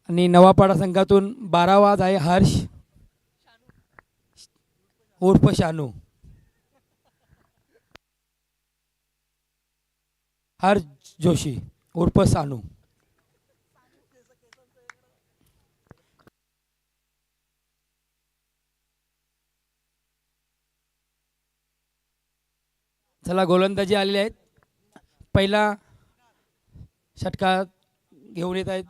आणि नवापाडा संघातून 12वाज आहे हर्ष उर्फ शानू. हर्ष जोशी उर्फ सानू. चला गोलंदाजी आलेले आहेत. पहिला षटकार घेऊन येत आहेत.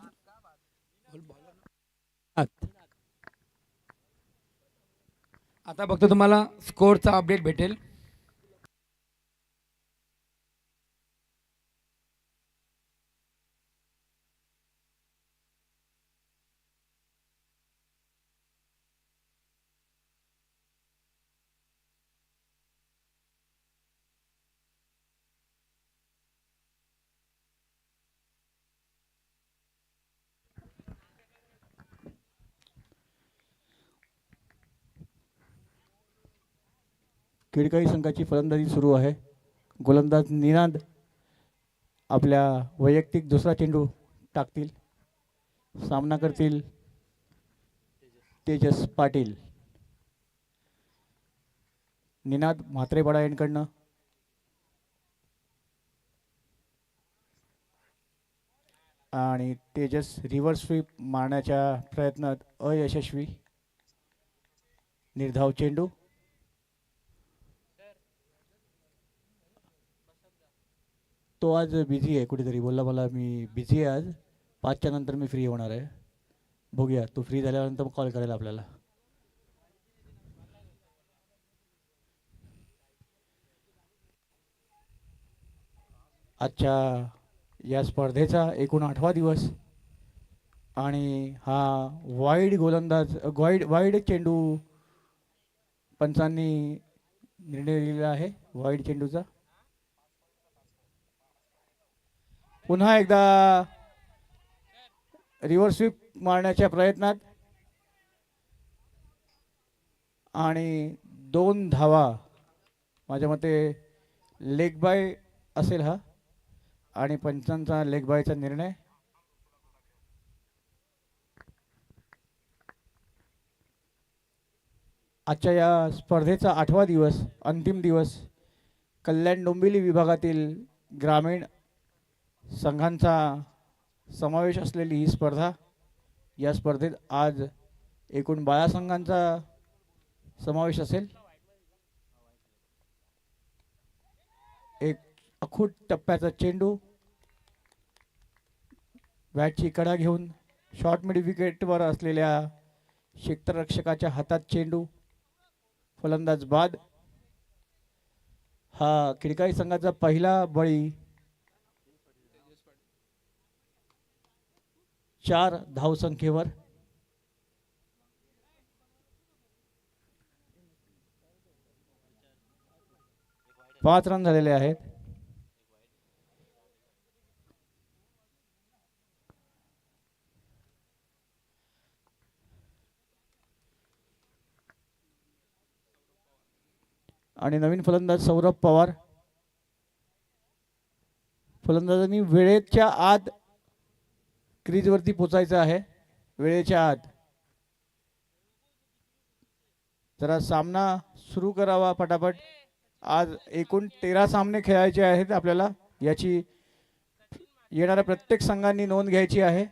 आता फक्त तुम्हाला स्कोअरचा अपडेट भेटेल. खिडकाई संघाची फलंदाजी सुरू आहे. गोलंदाज निनाद आपल्या वैयक्तिक दुसरा चेंडू टाकतील. सामना करतील तेजस पाटील. निनाद म्हात्रेपाडा यांकडनं आणि तेजस रिव्हर्स स्वीप मारण्याच्या प्रयत्नात अयशस्वी. निर्धाव चेंडू. तो आज बिझी आहे कुठेतरी बोलला मला मी बिझी आहे आज 5च्या नंतर मी फ्री होणार आहे. बघूया तो फ्री झाल्यानंतर कॉल करेल आपल्याला. आजच्या या स्पर्धेचा एकूण 8वा दिवस आणि हा वाईड गोलंदाज वाईड चेंडू पंचांनी निर्णय दिलेला आहे. वाईड चेंडूचा पुन्हा एकदा रिव्हर्स स्वीप मारण्याच्या प्रयत्नात आणि 2 धावा. माझ्या मते लेग बाय असेल हा आणि पंचांचा लेग बायचा निर्णय. आजच्या या स्पर्धेचा 8वा दिवस अंतिम दिवस. कल्याण डोंबिवली विभागातील ग्रामीण संघांचा समावेश असलेली ही स्पर्धा. या स्पर्धेत आज एकूण 12 संघांचा समावेश असेल. एक अखूट टप्प्याचा चेंडू. बॅटची कडा घेऊन शॉर्ट मिड विकेटवर असलेल्या क्षेत्ररक्षकाच्या हातात चेंडू. फलंदाज बाद. हा खिडकाई संघाचा पहिला बळी. 4 धावसंख्येवर. पाच रन झालेले आहेत. आणि नवीन फलंदाज सौरभ पवार. फलंदाजांनी वेळेच्या आत क्रीजवरती पोचायचं आहे. वेळेच्या आत जरा सामना सुरू करावा पटापट. आज एकूण 13 सामने खेळायचे आहेत आपल्याला. याची येणाऱ्या प्रत्येक संघांनी नोंद घ्यायची आहे.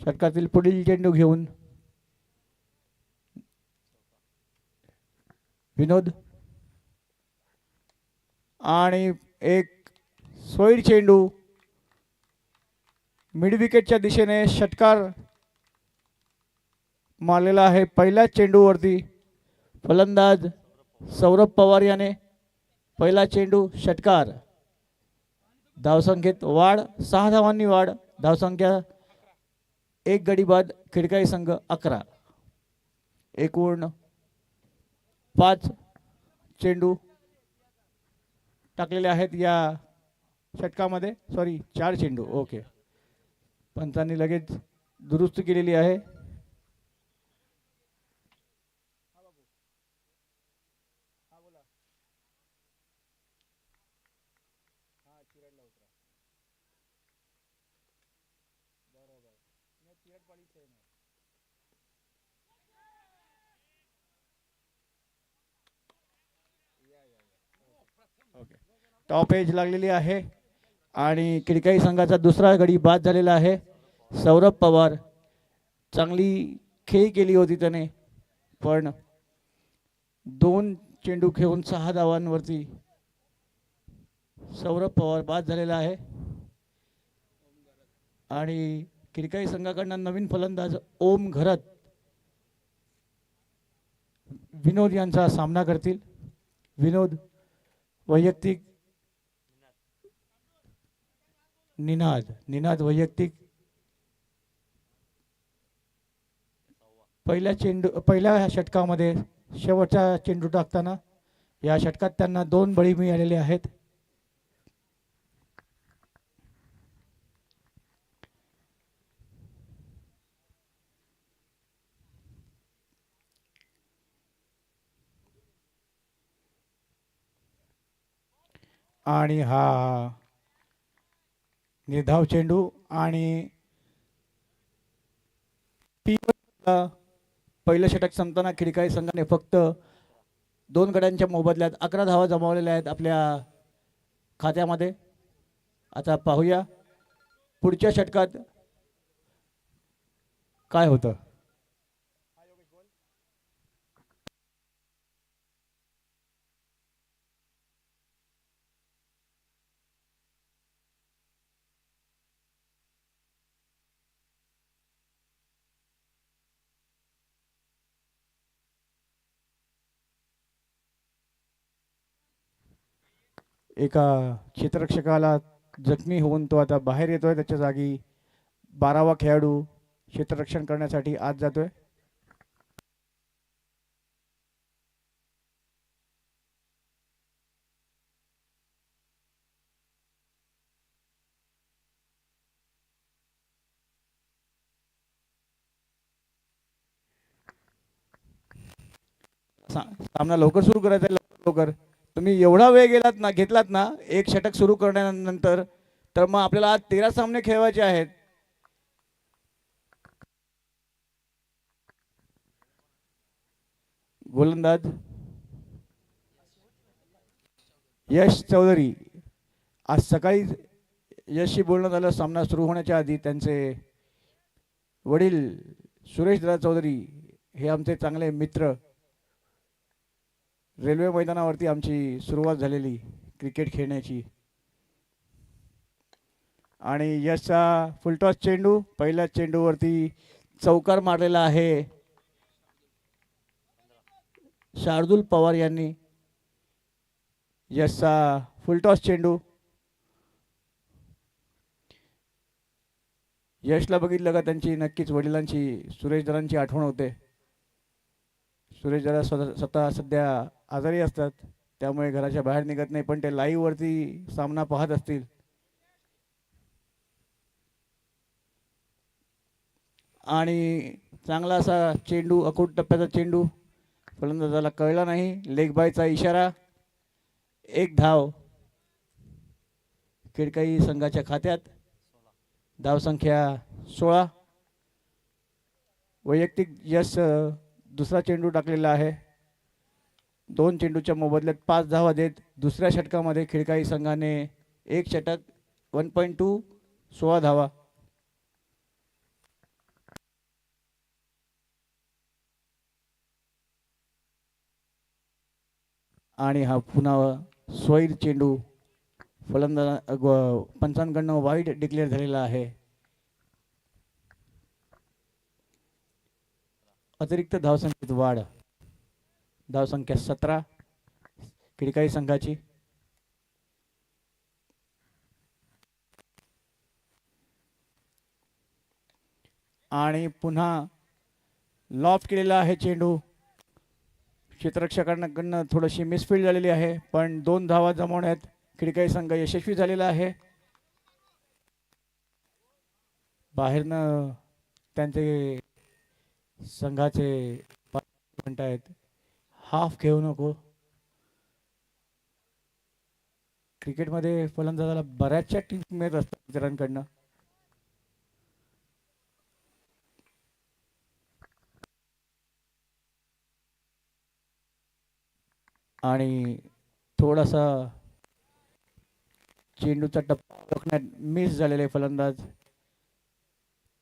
षटकातील पुढील चेंडू घेऊन विनोद आणि एक सोईड चेंडू. मिड विकेटच्या दिशेने षटकार मारलेला आहे पहिल्या चेंडूवरती. फलंदाज सौरभ पवार याने पहिला चेंडू षटकार. धावसंख्येत वाढ. 6 धावांनी वाढ. धावसंख्या 1 गडी बाद. खिडकाई संघ 11. एकूण 5 चेंडू टाकलेले आहेत या षटकामध्ये. सॉरी 4 चेंडू. ओके. पंचांनी लगेच दुरुस्ती केलेली आहे. टॉप एज लागलेली आहे आणि किडकाई संघाचा दुसरा गडी बाद झालेला आहे. सौरभ पवार चांगली खेळी केली होती त्याने, पण 2 चेंडू खेळून 6 धावांवरती सौरभ पवार बाद झालेला आहे. आणि किडकाई संघाकडनं नवीन फलंदाज ओम घरत विनोद यांचा सामना करतील. विनोद वैयक्तिक, निनाद वैयक्तिक. पहिल्या षटकामध्ये शेवटचा चेंडू टाकताना या षटकात त्यांना 2 बळी मिळालेले आहेत. आणि हा निर्धाव चेंडू आणि पहिलं षटक संपताना खिडकाई संघाने फक्त 2 गड्यांच्या मोबदल्यात 11 धावा जमावलेल्या आहेत आपल्या खात्यामध्ये. आता पाहूया पुढच्या षटकात काय होतं. एका क्षेत्ररक्षकाला जखमी होऊन तो आता बाहेर येतोय. त्याच्या जागी 12वा खेळाडू क्षेत्ररक्षण करण्यासाठी आत जातोय. सामना लवकर सुरू करायचा आहे, लवकर. तुम्ही एवढा वेळ घेतलात ना एक षटक सुरू करण्यानंतर, तर मग आपल्याला आज 13 सामने खेळवायचे आहेत. गोलंदाज यश चौधरी. आज सकाळी यशशी बोलणं झालं सामना सुरू होण्याच्या आधी. त्यांचे वडील सुरेश दादा चौधरी हे आमचे चांगले मित्र. रेल्वे मैदानावरती आमची सुरुवात झालेली क्रिकेट खेळण्याची. आणि यशचा फुलटॉस चेंडू पहिल्या चेंडूवरती चौकार मारलेला आहे शार्दूल पवार यांनी. यशचा फुलटॉस चेंडू. यशला बघितलं का त्यांची नक्कीच वडिलांची सुरेश दादांची आठवण होते. सुरेश दादा स्वतः सध्या आजारी असतात, त्यामुळे घराच्या बाहेर निघत नाही, पण ते लाईव्ह वरती सामना पाहत असतील. आणि चांगला असा चेंडू, अकोट टप्प्याचा चेंडू फलंदाजाला कळला नाही. लेग बायचा इशारा. 1 धाव किडकाई संघाच्या खात्यात. धावसंख्या 16. वैयक्तिक यश दुसरा चेंडू टाकलेला आहे. 2 चेंडूच्या मोबदल्यात 5 धावा देत दुसऱ्या षटकामध्ये खिडकाई संघाने 1 षटक 1.2 16 धावा. आणि हा पुन्हा स्वैर चेंडू फलंदाज पंचांकडनं वाईड डिक्लेअर झालेला आहे. अतिरिक्त धावसंख्येत वाढ. धावसंख्या 17 खिडकाई संघाची. आणि पुन्हा लॉफ्ट केलेला आहे चेंडू. क्षेत्ररक्षकांकडनं थोडीशी मिसफील्ड झालेली आहे, पण 2 धावा जमवण्यात खिडकाई संघ यशस्वी झालेला आहे. बाहेरनं त्यांचे संघाचे म्हणतायत हाफ खेळू नको. क्रिकेटमध्ये फलंदाजाला बऱ्याचशा टीम्स मिळत असतात मित्रांकडनं. आणि थोडासा चेंडूचा टप्पा रोखण्यात मिस झालेले फलंदाज.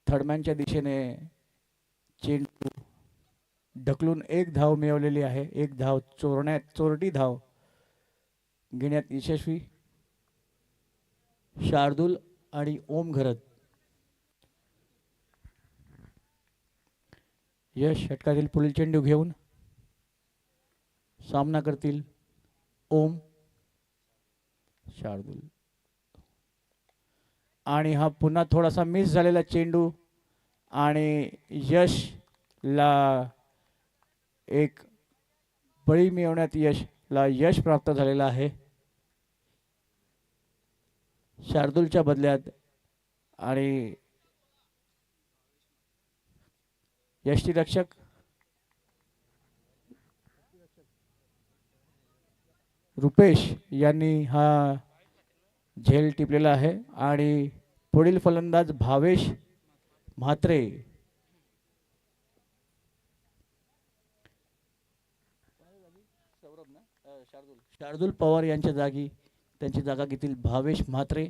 थर्डमॅनच्या दिशेने चेंडू ढकलून एक धाव मिळवलेली आहे. एक धाव चोरटी धाव घेण्यात यशस्वी शार्दूल आणि ओम घरत. यश षटकातील पुढील चेंडू घेऊन सामना करतील ओम, शार्दूल. आणि हा पुन्हा थोडासा मिस झालेला चेंडू आणि यशला एक बळी मिळवण्यात यश प्राप्त झालेला आहे. शार्दूलच्या बदल्यात आणि यष्टीरक्षक रुपेश यांनी हा झेल टिपलेला आहे. आणि पुढील फलंदाज भावेश म्हात्रे. शार्दूल पवार यांच्या जागी त्यांची जागा घेतील भावेश म्हात्रे.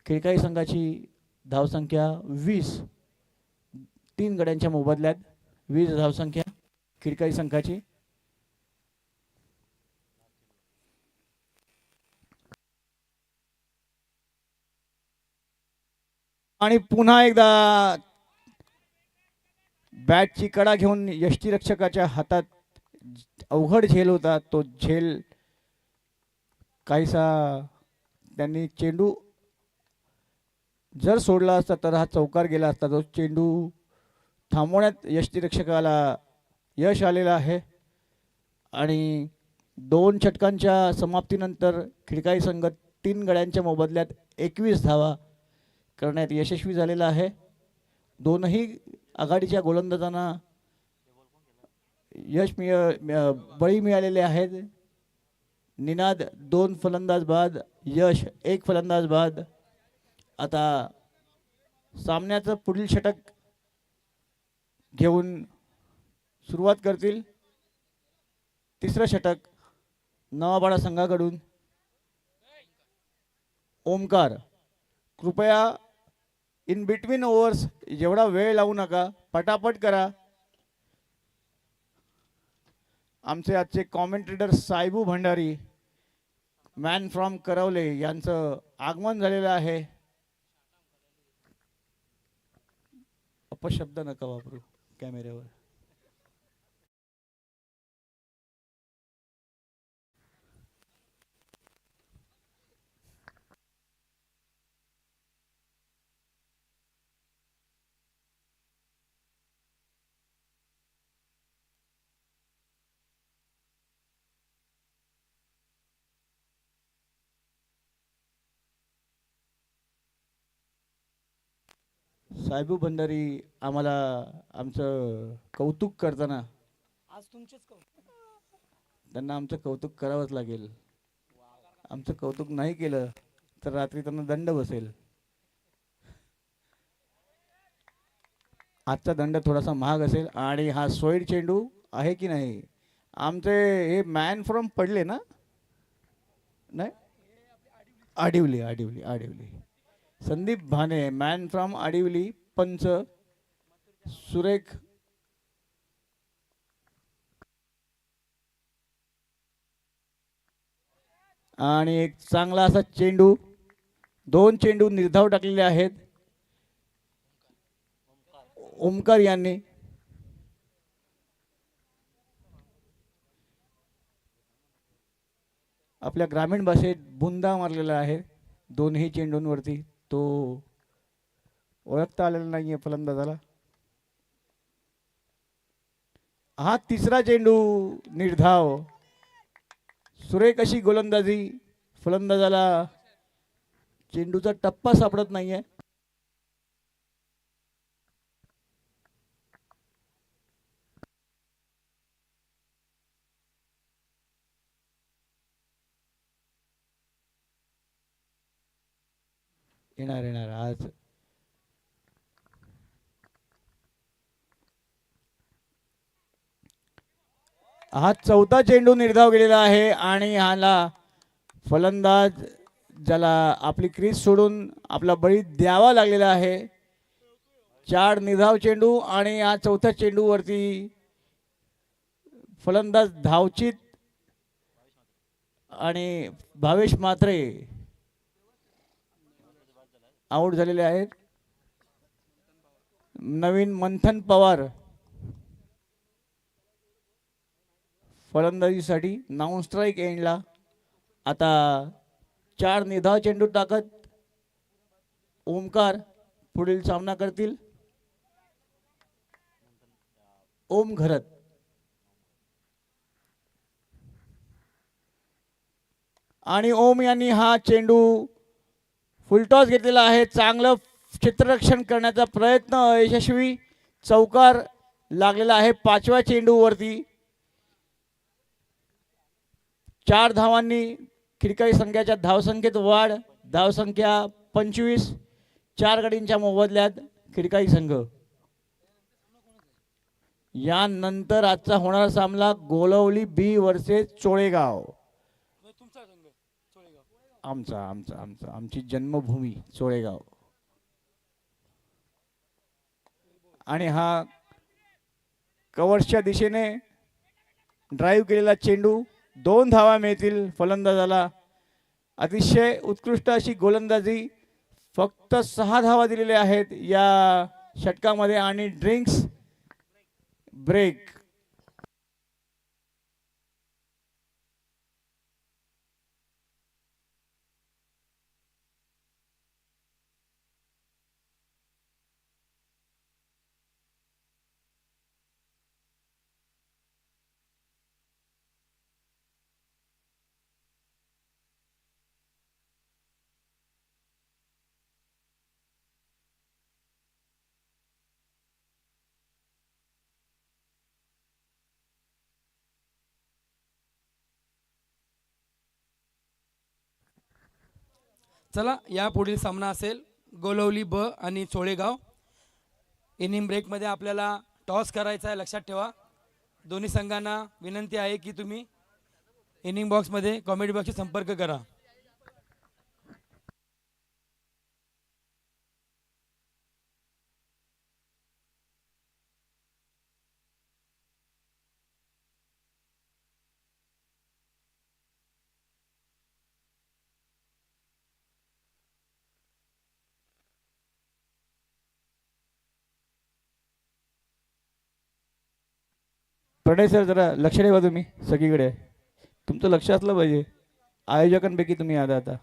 खिळकाई संघाची धावसंख्या 20, 3 गड्यांच्या मोबदल्यात 20 धावसंख्या खिळकाई संघाची. आणि पुन्हा एकदा बॅटची कडा घेऊन यष्टीरक्षकाच्या हातात अवघड झेल होता. तो झेल काहीसा त्यांनी चेंडू जर सोडला असता तर हा चौकार गेला असता. तो चेंडू थांबवण्यात यष्टीरक्षकाला यश आलेलं आहे. आणि 2 षटकांच्या समाप्तीनंतर खिळकाई संघ 3 गड्यांच्या मोबदल्यात 21 धावा करण्यात यशस्वी झालेला आहे. दोनही आघाडीच्या गोलंदाजांना बळी मिळालेले आहेत. निनाद 2 फलंदाज बाद, यश 1 फलंदाज बाद. आता सामन्याचं पुढील षटक घेऊन सुरुवात करतील. तिसरं षटक नवाबाडा संघाकडून ओमकार. कृपया इन बिटवीन ओव्हर्स एवढा वेळ लावू नका, पटापट करा. आमचे आजचे कॉमेंटेटर साहेबू भंडारी, मॅन फ्रॉम करवले यांचं आगमन झालेलं आहे. अपशब्द नका वापरू कॅमेऱ्यावर. साहेबू भंडारी आम्हाला आमचं कौतुक करताना आज तुमचेच त्यांना आमचं कौतुक करावंच लागेल. आमचं कौतुक नाही केलं तर रात्री त्यांना दंड बसेल. आजचा दंड थोडासा महाग असेल. आणि हा सोईड चेंडू आहे की नाही. आमचे हे मॅन फ्रॉम पडले ना, नाही आडिवली आडिवली आडिवली संदीप भाने, मॅन फ्रॉम आडिवली पंच सुरेख. आणि एक चांगला असा चेंडू, 2 चेंडू निर्धाव टाकलेले आहेत ओमकार यांनी. आपल्या ग्रामीण भाषेत बुंदा मारलेला आहे दोन्ही चेंडूंवरती. तो ओळखता आलेला नाहीये फलंदाजाला. हा तिसरा चेंडू निर्धाव. सुरेख अशी गोलंदाजी, फलंदाजाला चेंडूचा टप्पा सापडत नाहीये. येणार आज हा चौथा चेंडू निर्धाव केलेला आहे आणि ह्याला फलंदाज ज्याला आपली क्रीज सोडून आपला बळी द्यावा लागलेला आहे. 4 निर्धाव चेंडू आणि या चौथ्या चेंडूवरती फलंदाज धावचित आणि भावेश म्हात्रे आऊट झालेले आहेत. नवीन मंथन पवार फलंदाजीसाठी नॉन स्ट्राईक एंडला. आता 4 निर्धाव चेंडू टाकत ओमकार पुढील सामना करतील. ओम घरत आणि ओम यांनी हा चेंडू फुलटॉस घेतलेला आहे. चांगलं क्षेत्ररक्षण करण्याचा प्रयत्न यशस्वी. चौकार लागलेला आहे 5व्या चेंडूवरती. 4 धावांनी खिडकाई संघाच्या धावसंख्येत वाढ. धावसंख्या 25. 4 गडींच्या मोबदल्यात खिडकाई संघ. यानंतर आजचा होणारा सामना गोलवली बी वर्सेस चोळेगाव. आमची जन्मभूमी चोळेगाव. आणि हा कव्हर्सच्या दिशेने ड्राईव्ह केलेला चेंडू. 2 धावा मिळतील फलंदाजाला. अतिशय उत्कृष्ट अशी गोलंदाजी. फक्त 6 धावा दिलेल्या आहेत या षटकामध्ये आणि ड्रिंक्स ब्रेक. चला या पुढील सामना असेल गोलवली ब आणि चोळेगाव. इनिंग ब्रेकमध्ये आपल्याला टॉस करायचा आहे, लक्षात ठेवा. दोन्ही संघांना विनंती आहे की तुम्ही इनिंग बॉक्समध्ये कॉमेडी बॉक्सशी संपर्क करा. प्रणय सर जरा लक्ष ठेवा तुम्ही सगळीकडे. तुमचं लक्ष असलं पाहिजे. आयोजकांपैकी तुम्ही आता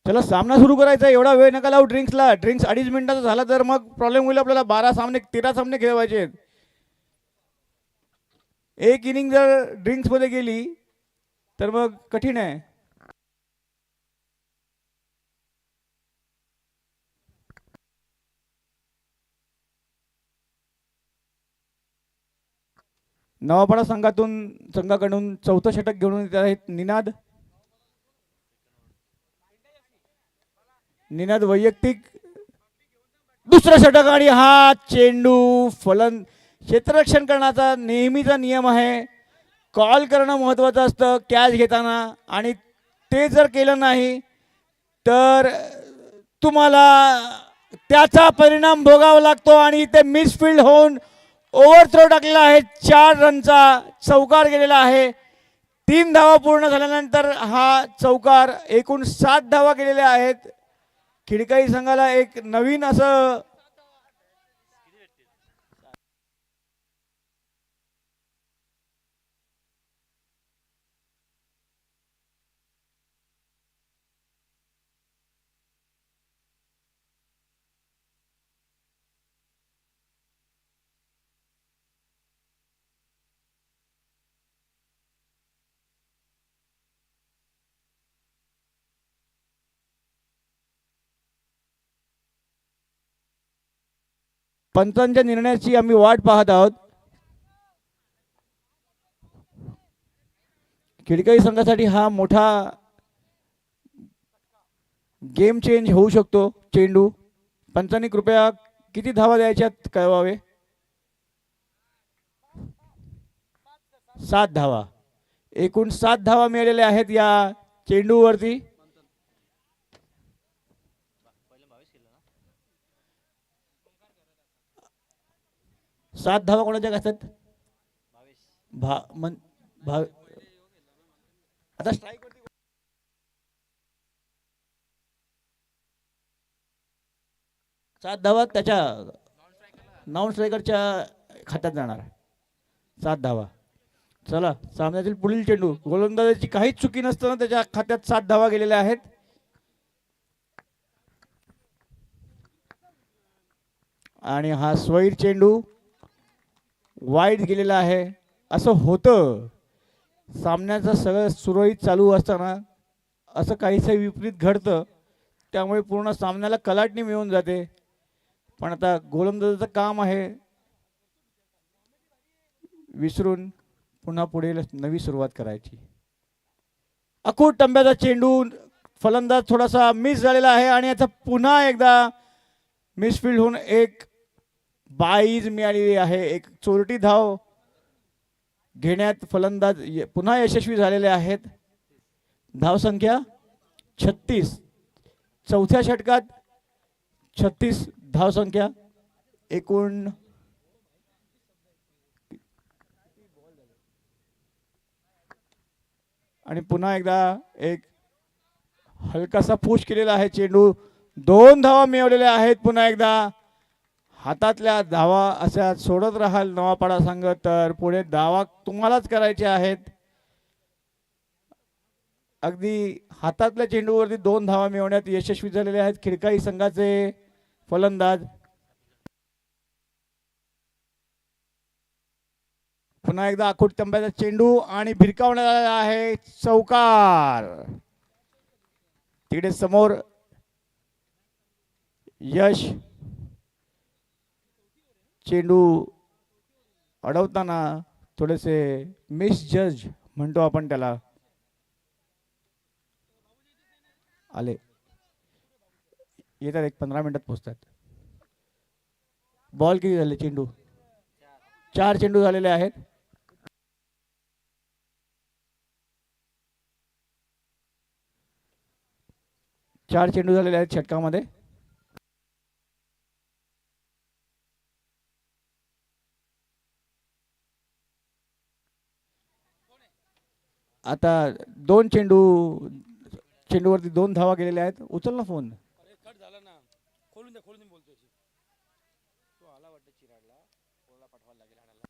चला सामना सुरू करायचा. एवढा वेळ नका लावू ड्रिंक्सला. ड्रिंक्स 2.5 मिनिटाचा झाला तर मग प्रॉब्लेम होईल आपल्याला. 13 सामने खेळवायचे. एक इनिंग जर ड्रिंक्स मध्ये गेली तर मग कठीण आहे. नवापाडा संघाकडून चौथं षटक घेऊन येत आहेत निनाद वैयक्तिक दुसरं षटक. आणि हा चेंडू क्षेत्ररक्षण करण्याचा नेहमीचा नियम आहे. कॉल करणं महत्त्वाचं असतं कॅच घेताना. आणि ते जर केलं नाही तर तुम्हाला त्याचा परिणाम भोगावा लागतो. आणि ते मिसफिल्ड होऊन ओव्हरथ्रो टाकलेला आहे. 4 रनचा चौकार गेलेला आहे. 3 धावा पूर्ण झाल्यानंतर हा चौकार. एकूण 7 धावा गेलेल्या आहेत. खिडकाई संघाला एक नवीन असं पंचांच्या निर्णयाची आम्ही वाट पाहत आहोत. खिडकाई संघासाठी हा मोठा गेम चेंज होऊ शकतो. चेंडू पंचांनी कृपया किती धावा द्यायच्यात कळवावे. 7 धावा. एकूण 7 धावा मिळालेल्या आहेत या चेंडूवरती. सात धावा कोणाच्या घासतात. आता स्ट्राईक 7 धावा त्याच्या नॉन स्ट्रायकरच्या खात्यात जाणार. 7 धावा. चला सामन्यातील पुढील चेंडू. गोलंदाजाची काहीच चुकी नसताना त्याच्या खात्यात 7 धावा गेलेल्या आहेत. आणि हा स्वैर चेंडू वाईड गेलेला आहे. असं होतं सामन्याचं सगळं सुरळीत चालू असताना असं काहीसं विपरीत घडतं. त्यामुळे पूर्ण सामन्याला कलाटणी मिळून जाते. पण आता गोलंदाजाचं काम आहे विसरून पुन्हा पुढे नवी सुरुवात करायची. अकूट टंब्याचा चेंडू. फलंदाज थोडासा मिस झालेला आहे आणि आता पुन्हा एकदा मिसफील्ड होऊन एक बाईज मिळालेली आहे. एक चोरटी धाव घेण्यात फलंदाज पुन्हा यशस्वी झालेले आहेत. धावसंख्या 36. चौथ्या षटकात 36 धावसंख्या. एकूण आणि पुन्हा एकदा एक हलकासा पुश केलेला आहे चेंडू. 2 धावा मिळवलेल्या आहेत. पुन्हा एकदा हातातल्या धावा अशा सोडत राहाल नवापाडा संघ तर पुढे धावा तुम्हालाच करायचे आहेत. अगदी हातातल्या चेंडूवरती 2 धावा मिळवण्यात यशस्वी झालेले आहेत खिडकाई संघाचे फलंदाज. पुन्हा एकदा अखूट टंब्याचा चेंडू आणि भिरकावण्यात आलेला आहे. चौकार. तिकडे समोर यश चेंडू अडवताना थोडेसे मिस जज म्हणतो आपण त्याला आले. येतात एक 15 मिनिटात पोहोचतात. बॉल किती झाले चेंडू. 4 चेंडू झालेले आहेत. चार चेंडू झालेले आहेत षटकामध्ये. आता 2 चेंडूवरती 2 धावा गेलेल्या आहेत. उचल ना फोन. कट झाला ना. खोलून दे बोलतोय. तो आला वाटतं चिराडला. कोणाला पाठवायला लागेल आणायला.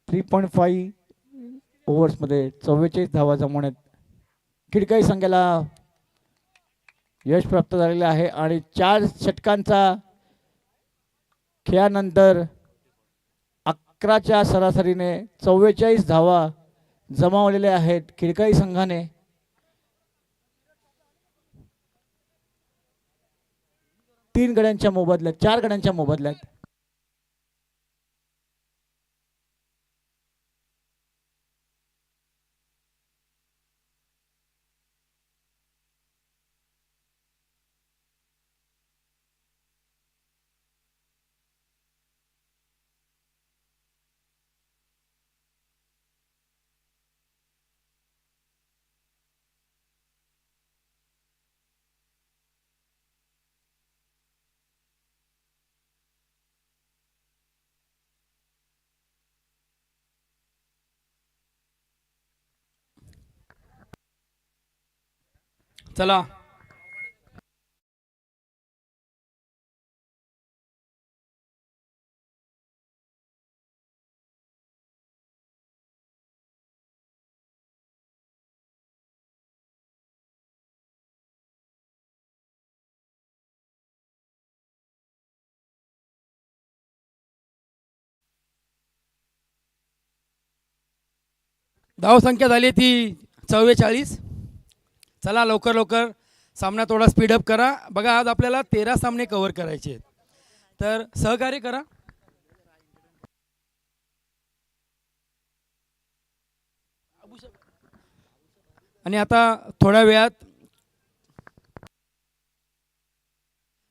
.5 ओव्हर्समध्ये 44 धावा जमवण्यात खिडकाई संघाला यश प्राप्त झालेले आहे. आणि 4 षटकांचा खेळानंतर 11च्या सरासरीने 44 धावा जमावलेल्या आहेत खिडकाई संघाने. तीन गड्यांच्या मोबदल्यात 4 गड्यांच्या मोबदल्यात चला धावसंख्या झाली ती 44. चला लवकर लवकर सामना थोडा स्पीडअप करा. बघा आज आपल्याला 13 सामने कव्हर करायचे आहेत, तर सहकार्य करा. आणि आता थोड्या वेळात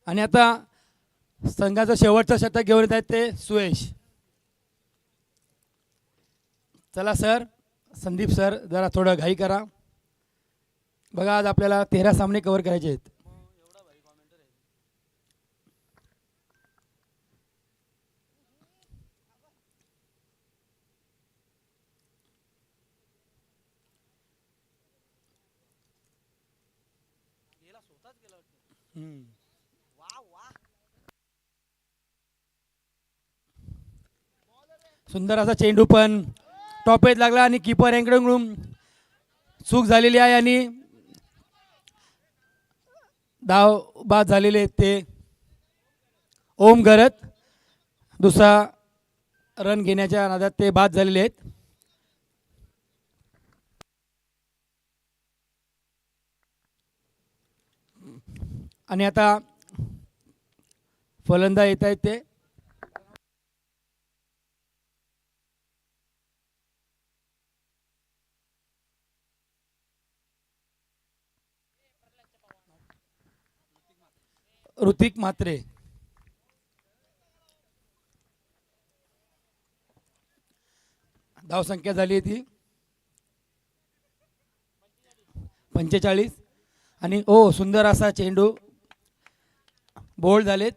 आणि आता संघाचं शेवटचं शतक घेऊन येत आहेत ते सुयश. चला सर, संदीप सर जरा थोडं घाई करा. बघा आज आपल्याला 13 सामने कव्हर करायचे आहेत. सुंदर असा चेंडू पण टॉपेत लागला आणि कीपर यांकडून चूक झालेली आहे आणि धाव बाद झालेले आहेत ते ओम गरत. दुसरा रन घेण्याच्या नादात ते बाद झालेले आहेत. आणि आता फलंदाज येत आहेत ते ऋतिक म्हात्रे. धावसंख्या झाली आहे ती 45. आणि ओ सुंदर असा चेंडू बोल्ड झालेत.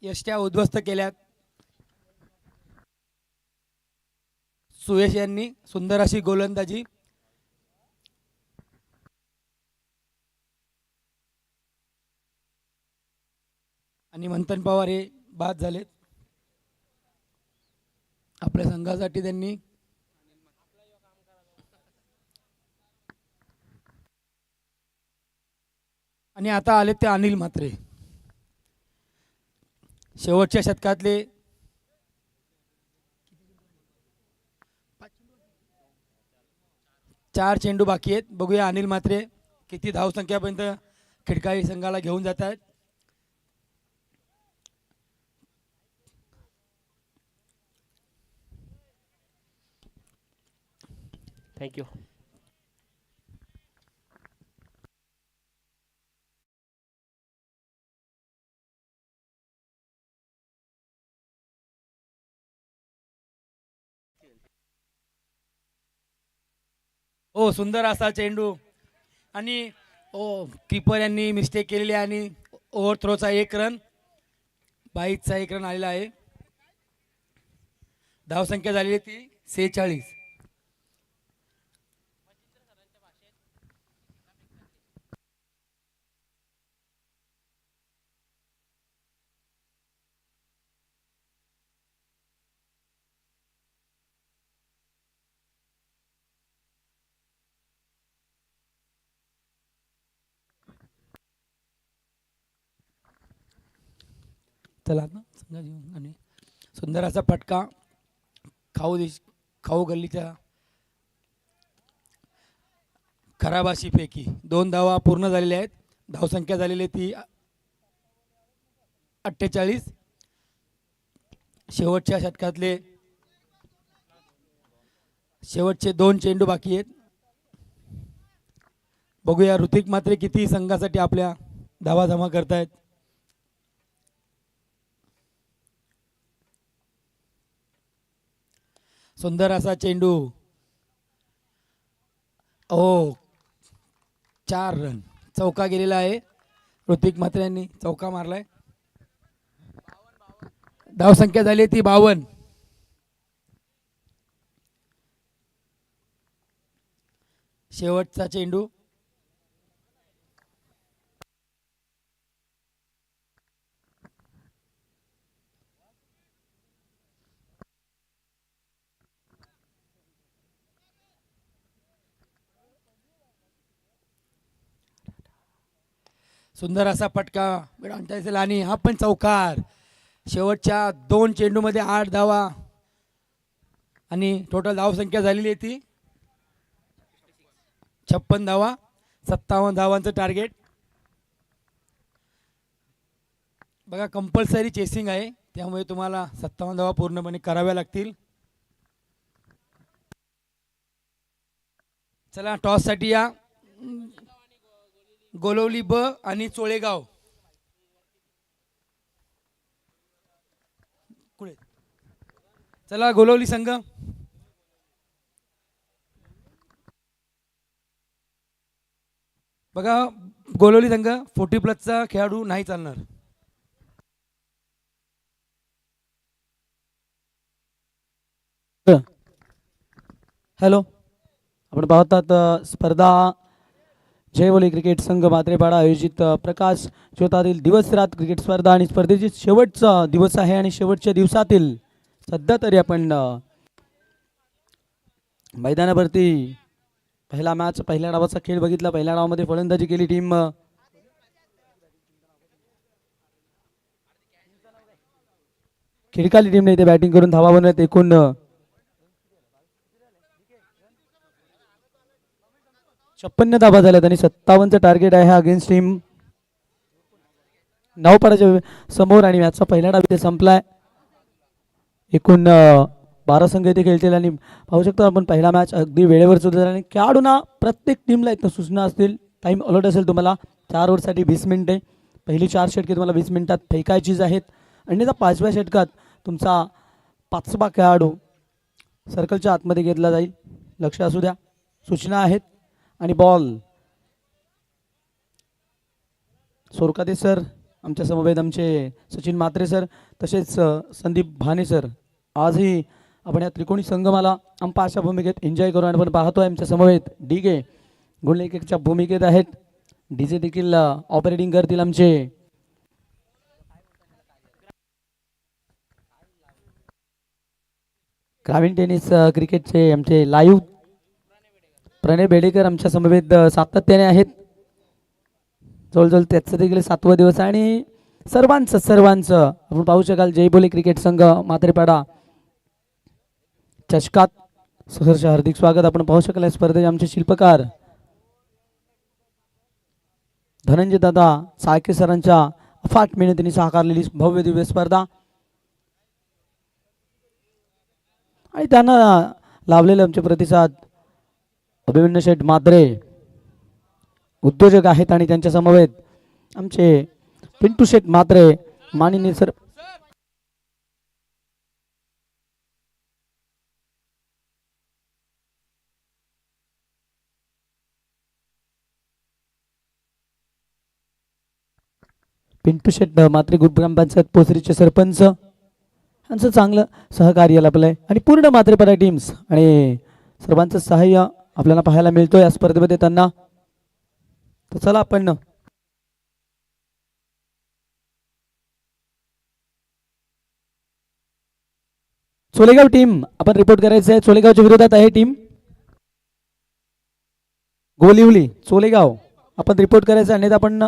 यष्ट्या उद्ध्वस्त केल्यात सुयश यांनी. सुंदर अशी गोलंदाजी. आणि मंथन पवार हे बाद झालेत आपल्या संघासाठी. त्यांनी आणि आता आले ते अनिल म्हात्रे. शेवटच्या शतकातले 4 चेंडू बाकी आहेत. बघूया अनिल म्हात्रे किती धावसंख्यापर्यंत खिडकाळी संघाला घेऊन जात आहेत. थँक्यू. ओ सुंदर असा चेंडू आणि ओ कीपर यांनी मिस्टेक केलेली आहे आणि ओव्हर थ्रोचा 1 रन, बाईचा 1 रन आलेला आहे. धावसंख्या झालेली ती 46. चला ना समजा घेऊन. आणि सुंदर असा फटका खाऊ गल्लीच्या खराब अशी फेकी. 2 धावा पूर्ण झालेल्या आहेत. धावसंख्या झालेली ती 48. शेवटच्या षटकातले शेवटचे 2 चेंडू बाकी आहेत. बघूया ऋतिक म्हात्रे किती संघासाठी आपल्या धावा जमा करतायत. सुंदर असा चेंडू. ओ 4 रन. चौका गेलेला आहे. ऋतिक म्हात्रे यांनी चौका मारलाय. धावसंख्या झाली ती 52. शेवटचा चेंडू. सुंदर असा फटका आणता येईल आणि हा पण चौकार. शेवटच्या 2 चेंडूमध्ये 8 धावा आणि टोटल धावसंख्या झालेली आहे ती 56 धावा, 57 धावांचं टार्गेट. बघा कंपल्सरी चेसिंग आहे, त्यामुळे तुम्हाला 57 धावा पूर्णपणे कराव्या लागतील. चला टॉससाठी या. गोलवली ब आणि चोळेगाव. कुठे? चला गोलवली संघ. बघा गोलवली संघ 40+ खेळाडू नाही चालणार. हॅलो, आपण पाहतात स्पर्धा जयवली क्रिकेट संघ मात्रेपाडा आयोजित प्रकाश ज्योतातील दिवस रात क्रिकेट स्पर्धा आणि स्पर्धेची शेवटचा दिवस आहे आणि शेवटच्या दिवसातील सध्या तरी आपण मैदानावरती पहिला मॅच पहिल्या डावाचा खेळ बघितला. पहिल्या डावामध्ये फलंदाजी केली टीम खिडकाली टीमने इथे बॅटिंग करून धावा बनवत. एकूण 56 धावा झाल्यात आणि 57चं टार्गेट आहे अगेन्स्ट टीम नावपाडाच्या समोर आणि मॅचचा पहिला डाव इथे संपलाय. एकूण 12 संघ इथे खेळतील आणि पाहू शकतो आपण पहिला मॅच अगदी वेळेवर सुरू झाला आणि खेळाडूंना प्रत्येक टीमला इथं सूचना असतील. टाइम अलॉट असेल तुम्हाला 4 ओव्हरसाठी 20 मिनिटे. पहिली 4 षटके तुम्हाला 20 मिनिटात फेकायचीच आहेत. अन्यथा 5व्या षटकात तुमचा 5वा खेळाडू सर्कलच्या आतमध्ये घेतला जाईल. लक्ष असू द्या, सूचना आहेत. आणि बॉल सोरकाते सर आमच्या समवेत आमचे सचिन म्हात्रे सर तसेच संदीप भाने सर आजही आपण या त्रिकोणी संगमाला अंपायरच्या भूमिकेत एन्जॉय करू आणि आपण पाहतोय आमच्या समवेत डीके गुणलेखकच्या भूमिकेत आहेत. डीजे देखील ऑपरेटिंग करतील आमचे ग्रामीण टेनिस क्रिकेटचे आमचे लाईव्ह प्रणय बेडेकर आमच्या समवेत सातत्याने आहेत. जवळजवळ त्याचं देखील 7वा दिवस आणि सर्वांचं आपण पाहू शकाल जयबोली क्रिकेट संघ मात्रेपाडा चषकात सहर्ष हार्दिक स्वागत. आपण पाहू शकाल या स्पर्धेचे आमचे शिल्पकार धनंजय दादा साळके सरांच्या अफाट मेहनतीने साकारलेली भव्य दिव्य स्पर्धा आणि त्यांना लाभलेले आमचे प्रतिसाद अभिमन्यू शेठ मात्रे उद्योजक आहेत आणि त्यांच्या समवेत आमचे पिंटू शेठ मात्रे माननीय सर पिंटू शेठ मात्रे ग्रुप ग्रामपंचायत पोसरीचे सरपंच यांचं चांगलं सहकार्य लाभलंय आणि पूर्ण मात्रेपाडा टीम्स आणि सर्वांचं सहाय्य आपल्याला पाहायला मिळतो या स्पर्धेमध्ये त्यांना. तर चला आपण चोलेगाव टीम आपण रिपोर्ट करायचं आहे. चोलेगावच्या विरोधात आहे टीम गोलिवली चोलेगाव आपण रिपोर्ट करायचं अन्यथा आपण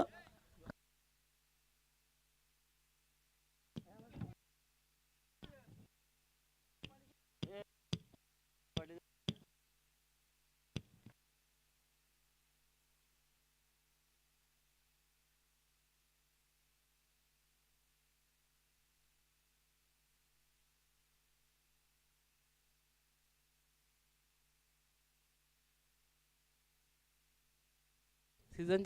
सीझन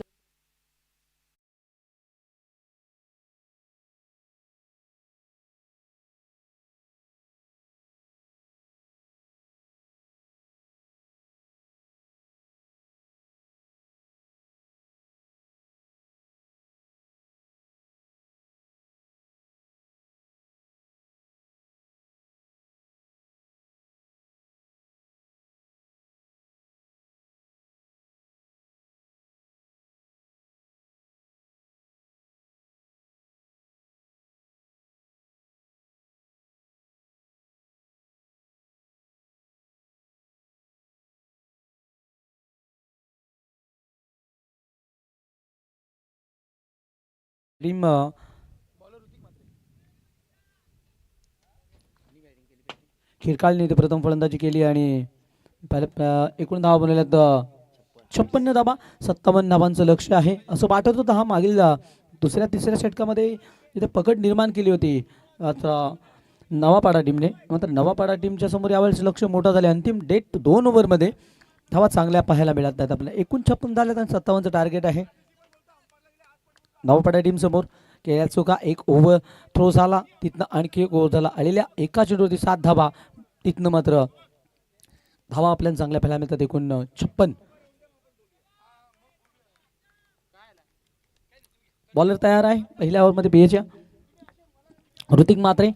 टीम खिरकाळने इथे प्रथम फलंदाजी केली आणि एकूण धावा बनवल्यात 56 धावा. 57 धावांचं लक्ष आहे असं वाटत होतं. हा मागील दुसऱ्या तिसऱ्या षटकामध्ये इथे पकड निर्माण केली होती आता नवापाडा टीमने. मात्र नवापाडा टीमच्या समोर यावेळेस लक्ष मोठं झाले. अंतिम 2 ओव्हरमध्ये धावा चांगल्या पाहायला मिळत आहेत आपल्याला. एकूण 56 झाल्यात आणि 57चं टार्गेट आहे नवापाडा टीम समोर. केल्या चुका एक ओव्हर थ्रो झाला, तिथनं आणखी एक ओव्हर झाला. आलेल्या एका चेंडूवरती 7 धावा. तिथनं मात्र धावा आपल्याला चांगल्या पाहायला मिळतात. एकूण 56. बॉलर तयार आहे पहिल्या ओव्हरमध्ये बीएच्या. ऋतिक मात्रे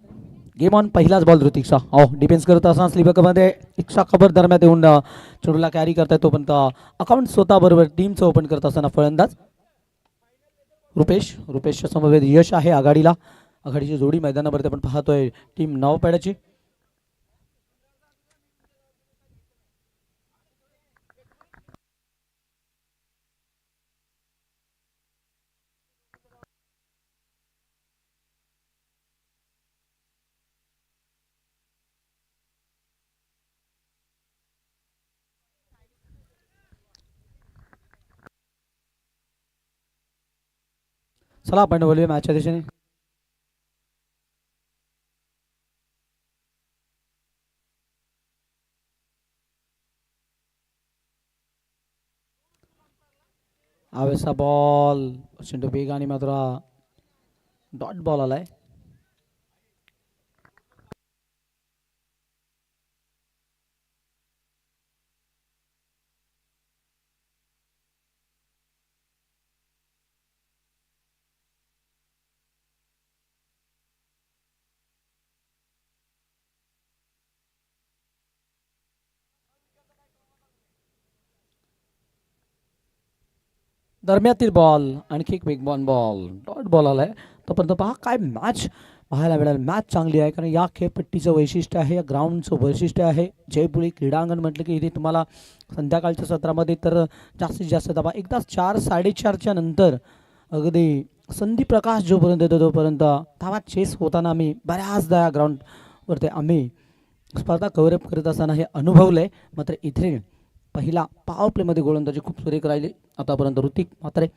गेम ऑन. पहिलाच बॉल ऋतिकचा. डिफेन्स करत असताना स्लीपमध्ये इच्छा खबर दरम्यान येऊन चेंडूला कॅरी करताय. तोपर्यंत अकाउंट स्वतः बरोबर टीमचं ओपन करत असताना फलंदाज रुपेशच्या समवेत यश आहे आघाडीला. आघाडीची जोडी मैदानावरती आपण पाहतोय टीम नवापाड्याची. चला आपण बोलूया मॅचच्या दिशेने. आवेसा बॉल चेंडू वेगाने मात्र डॉट बॉल आलाय. दरम्यातील बॉल आणखी एक बिग बॉल डॉट बॉल आलाय. तोपर्यंत पहा काय मॅच पाहायला मिळाल. मॅच चांगली आहे कारण या खेळपट्टीचं वैशिष्ट्य आहे, या ग्राउंडचं वैशिष्ट्य आहे. जयपुरी क्रीडांगण म्हटलं की इथे तुम्हाला संध्याकाळच्या सत्रामध्ये तर जास्तीत जास्त धावा एकदाच 4-4:30च्या नंतर अगदी संधी प्रकाश जोपर्यंत येतो तोपर्यंत धावा चेस होताना आम्ही बऱ्याचदा या ग्राउंडवरती आम्ही स्पर्धा कव्हरअप करत असताना हे अनुभवलंय. मात्र इथे पहिला पॉवर प्लेमध्ये गोलंदाजी खूप सुरेख राहिली आतापर्यंत. ऋतिक मात्रे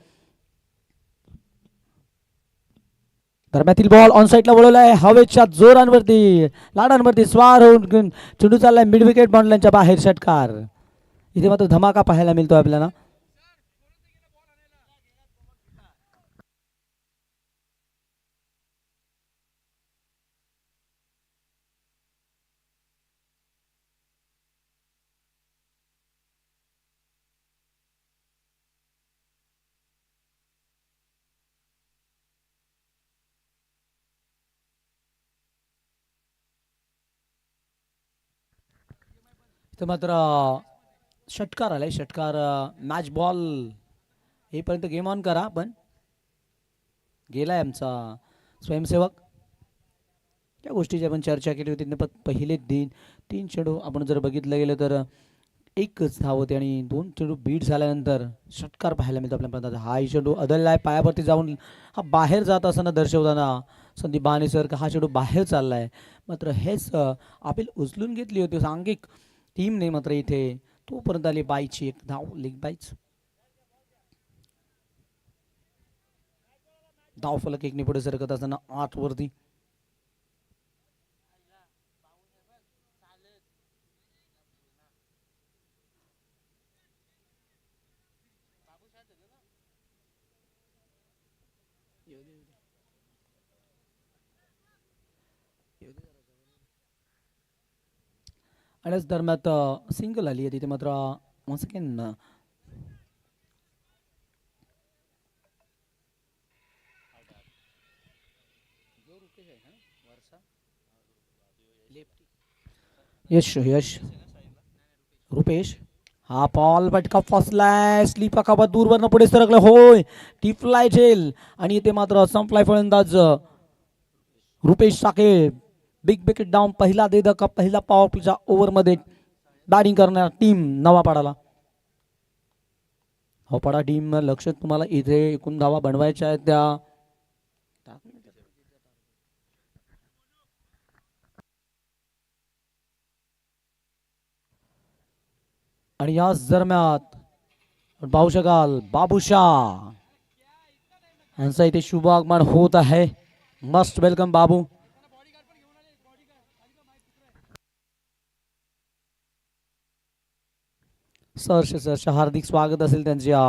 दरम्यातील बॉल ऑन साईडला वळवलाय. हवेच्या जोरांवरती लाडांवरती स्वार होऊन चेंडू चाललाय मिड विकेट बाउंड्रीच्या बाहेर. षटकार. इथे मात्र धमाका पाहायला मिळतो आपल्याला. इथे मात्र षटकार आलाय. षटकार मॅच बॉल येईपर्यंत गेम ऑन करा. पण गेलाय आमचा स्वयंसेवक. त्या गोष्टीची आपण चर्चा केली होती. पहिले 3 चेंडू आपण जर बघितलं गेलं तर एकच धाव होते आणि 2 चेंडू बीट झाल्यानंतर षटकार पाहायला मिळतो आपल्याला. हा चेंडू अदललाय पायावरती जाऊन हा बाहेर जात असताना दर्शवताना संदीप बाने सर का हा चेंडू बाहेर चाललाय. मात्र हेच अपील उचलून घेतली होती सांघिक टीमने. मात्र इथे तोपर्यंत आली बाईची एक धाव. लेग बाईच धाव फलक एकने पुढे सरकत असताना 8 वरती. आणि दरम्यान सिंगल आली आहे तिथे मात्र once again यश रुपेश हा बॉल पटका फसलाय. स्लीप अकाबा दूरवरनं पुढे सरकलं. होय टिफलाय झेल आणि इथे मात्र संपलाय फलंदाज Rupesh Sake. Big wicket down. पहिला का पहिला पॉवर प्लेच्या ओव्हरमध्ये बॅटिंग करणार टीम नवापाडाला. नवापाडा टीम लक्ष तुम्हाला इथे एकूण धावा बनवायच्या आहेत त्या आणि याच दरम्यान आपण पाहू शकाल बाबूशाह यांचा इथे शुभ आगमन होत आहे. मस्ट वेलकम बाबू. सहर्ष हार्दिक स्वागत असेल त्यांच्या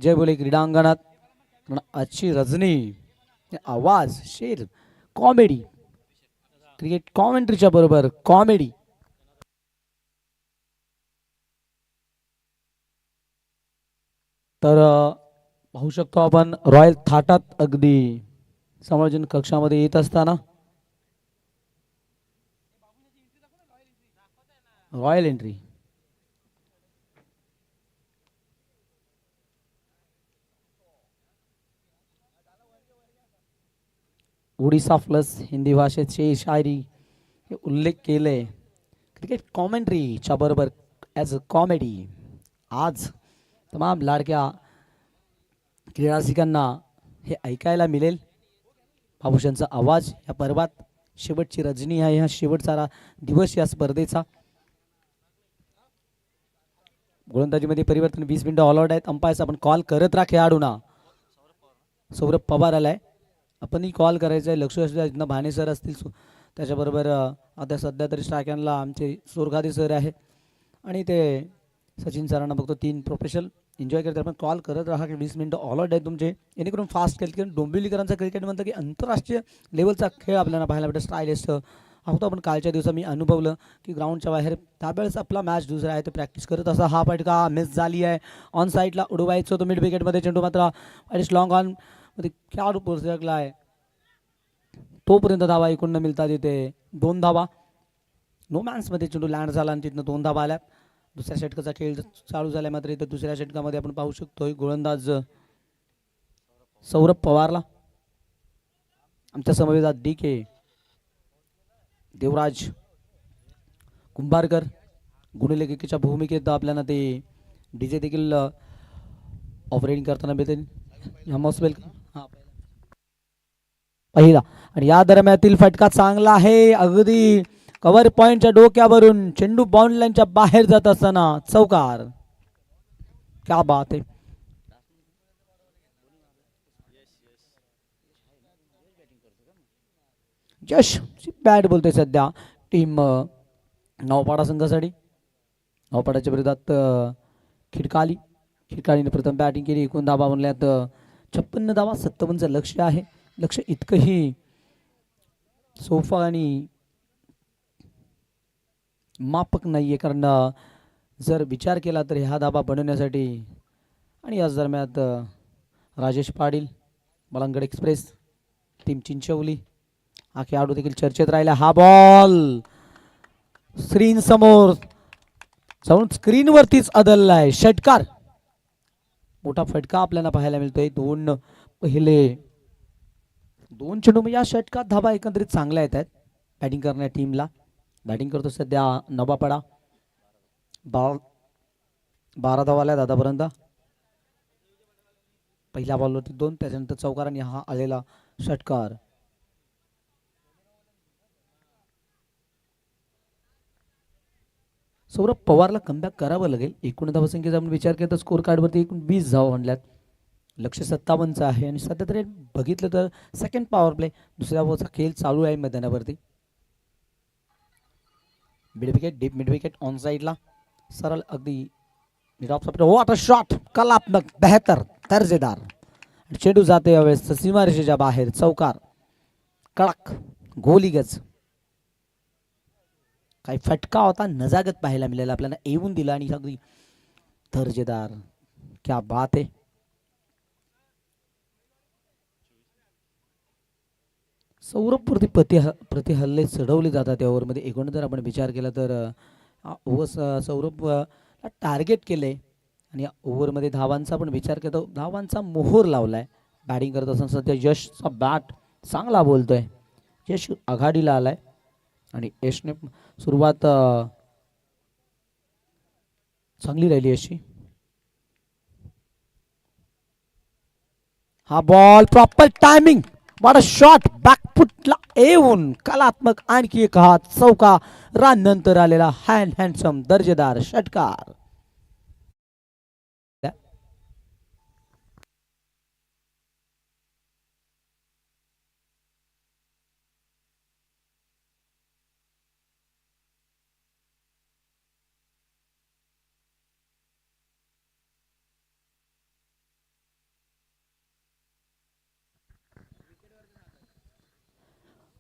जय बोले क्रीडांगणात. कारण आजची रजनी आवाज शेर कॉमेडी क्रिकेट कॉमेंट्रीच्या बरोबर कॉमेडी. तर पाहू शकतो आपण रॉयल थाटात अगदी समायोजन कक्षामध्ये येत असताना royal entry Odisha plus Hindi भाषेचे शायरी हे उल्लेख केले क्रिकेट कॉमेंट्रीच्या बरोबर ॲज अ कॉमेडी. आज तमाम लाडक्या क्रीडा रसिकांना हे ऐकायला मिळेल. बाबूशांचा आवाज या पर्वात शेवटची रजनी आहे. हा शेवटचा दिवस या स्पर्धेचा. गोलंदाजीमध्ये परिवर्तन 20 मिनिटं ऑल आउट आहेत. अंपायर्स आपण कॉल करत राहा खेळाडूंना. सौरभ पवार आलाय. आपणही कॉल करायचं आहे. लक्ष असू द्या. भाणे सर असतील त्याच्याबरोबर आता सध्या तरी स्ट्रायकॅनला आमचे सुरगादे सर आहे आणि ते सचिन सरांना बघतो. 3 प्रोफेशनल एन्जॉय करते. आपण कॉल करत राहा की 20 मिनिटं ऑल आउट आहे तुमचे. जेणेकरून फास्ट खेळ कारण डोंबिवलीकरांचा क्रिकेट म्हणतं की आंतरराष्ट्रीय लेवलचा खेळ आपल्याला पाहायला भेटतो. स्टायलिस्ट होतो. आपण कालच्या दिवसात मी अनुभवलं की ग्राउंडच्या बाहेर त्यावेळेस आपला मॅच दुसरा आहे तो प्रॅक्टिस करत असा. हा फटका मिस झाली आहे. ऑन साईडला उडवायचं होतं मिड विकेटमध्ये. चेंडू मात्र ॲडिश लॉंग ऑन मध्ये खेळाडू पोचला आहे. तोपर्यंत धावा एकूण न मिळतात. तिथे 2 धावा नो मॅन्समध्ये चेंडू लँड झाला आणि तिथनं 2 धावा आल्या. दुसऱ्या षटकाचा खेळ चालू झाला. मात्र इथं दुसऱ्या षटकामध्ये आपण पाहू शकतोय गोलंदाज सौरभ पवारला. आमच्या समवेतात DK देवराज कुंभारकर गुणलेखिकेच्या भूमिकेत आपल्याला ते DJ देखील ऑपरेटिंग करताना भेटेल. Most welcome. हा पहिला आणि या दरम्यातील फटका चांगला आहे. अगदी कव्हर पॉइंटच्या डोक्यावरून चेंडू बाउंड्री लाईनच्या बाहेर जात असताना चौकार. क्या बात आहे. यश बॅट बोलतोय सध्या टीम नवपाडा संघासाठी. नवपाड्याच्या विरोधात खिडकालीने प्रथम बॅटिंग केली. एकूण धावा बनल्यात 56 धावा. 57चं लक्ष आहे. लक्ष इतकंही सोफा आणि मापक नाही आहे. कारण जर विचार केला तर ह्या धाबा बनवण्यासाठी आणि याच दरम्यान राजेश पाटील बळंगड एक्सप्रेस टीम चिंचवली हा खेळाडू देखील चर्चेत राहिला. हा बॉल स्क्रीन समोर जाऊन स्क्रीनवरतीच आदळलाय. षटकार. मोठा फटका आपल्याला पाहायला मिळतोय. 2 चेंडू या षटकात धाबा एकंदरीत चांगल्या येत आहेत बॅटिंग करणाऱ्या टीमला. बॅटिंग करतो सध्या नवापाडा. 12 धावा आल्या दादापर्यंत. पहिल्या बॉलवरती 2 त्याच्यानंतर चौकार आणि हा आलेला षटकार. सौरभ पवारला कमबॅक करावं लागेल. एकूण धावसंख्येचा आपण विचार केला तर स्कोर कार्डवरती एकूण 20 धावा म्हणल्यात. लक्ष 57चं आहे आणि सध्या तरी बघितलं तर सेकंड पॉवर प्ले दुसऱ्या ओव्हरचा खेळ चालू आहे मैदानावरती. Mid wicket deep mid wicket on साईडला सरळ अगदी वॉटर शॉट कलात्मक बेहतर दर्जेदार. चेंडू जाते यावेळेस सीमारेषेच्या बाहेर. चौकार. कडक गोलीगज. काही फटका होता नजागत पाहायला मिळाला आपल्याला. येऊन दिला आणि अगदी दर्जेदार. क्या बात आहे. सौरभवरती प्रति हल्ले चढवले जातात त्या ओव्हरमध्ये. एकूण जर आपण विचार केला तर सौरभला टार्गेट केले आणि या ओव्हरमध्ये धावांचा पण विचार केला. धावांचा मोहर लावलाय बॅटिंग करत असताना. सध्या यशचा बॅट चांगला बोलतोय. यश आघाडीला आलाय आणि यशने सुरुवात चांगली राहिली यशची. हा बॉल प्रॉपर टायमिंग. वाट शॉट बॅकफुटला येऊन कलात्मक आणखी एक हात. चौका. रन नंतर आलेला हँडसम दर्जेदार षटकार.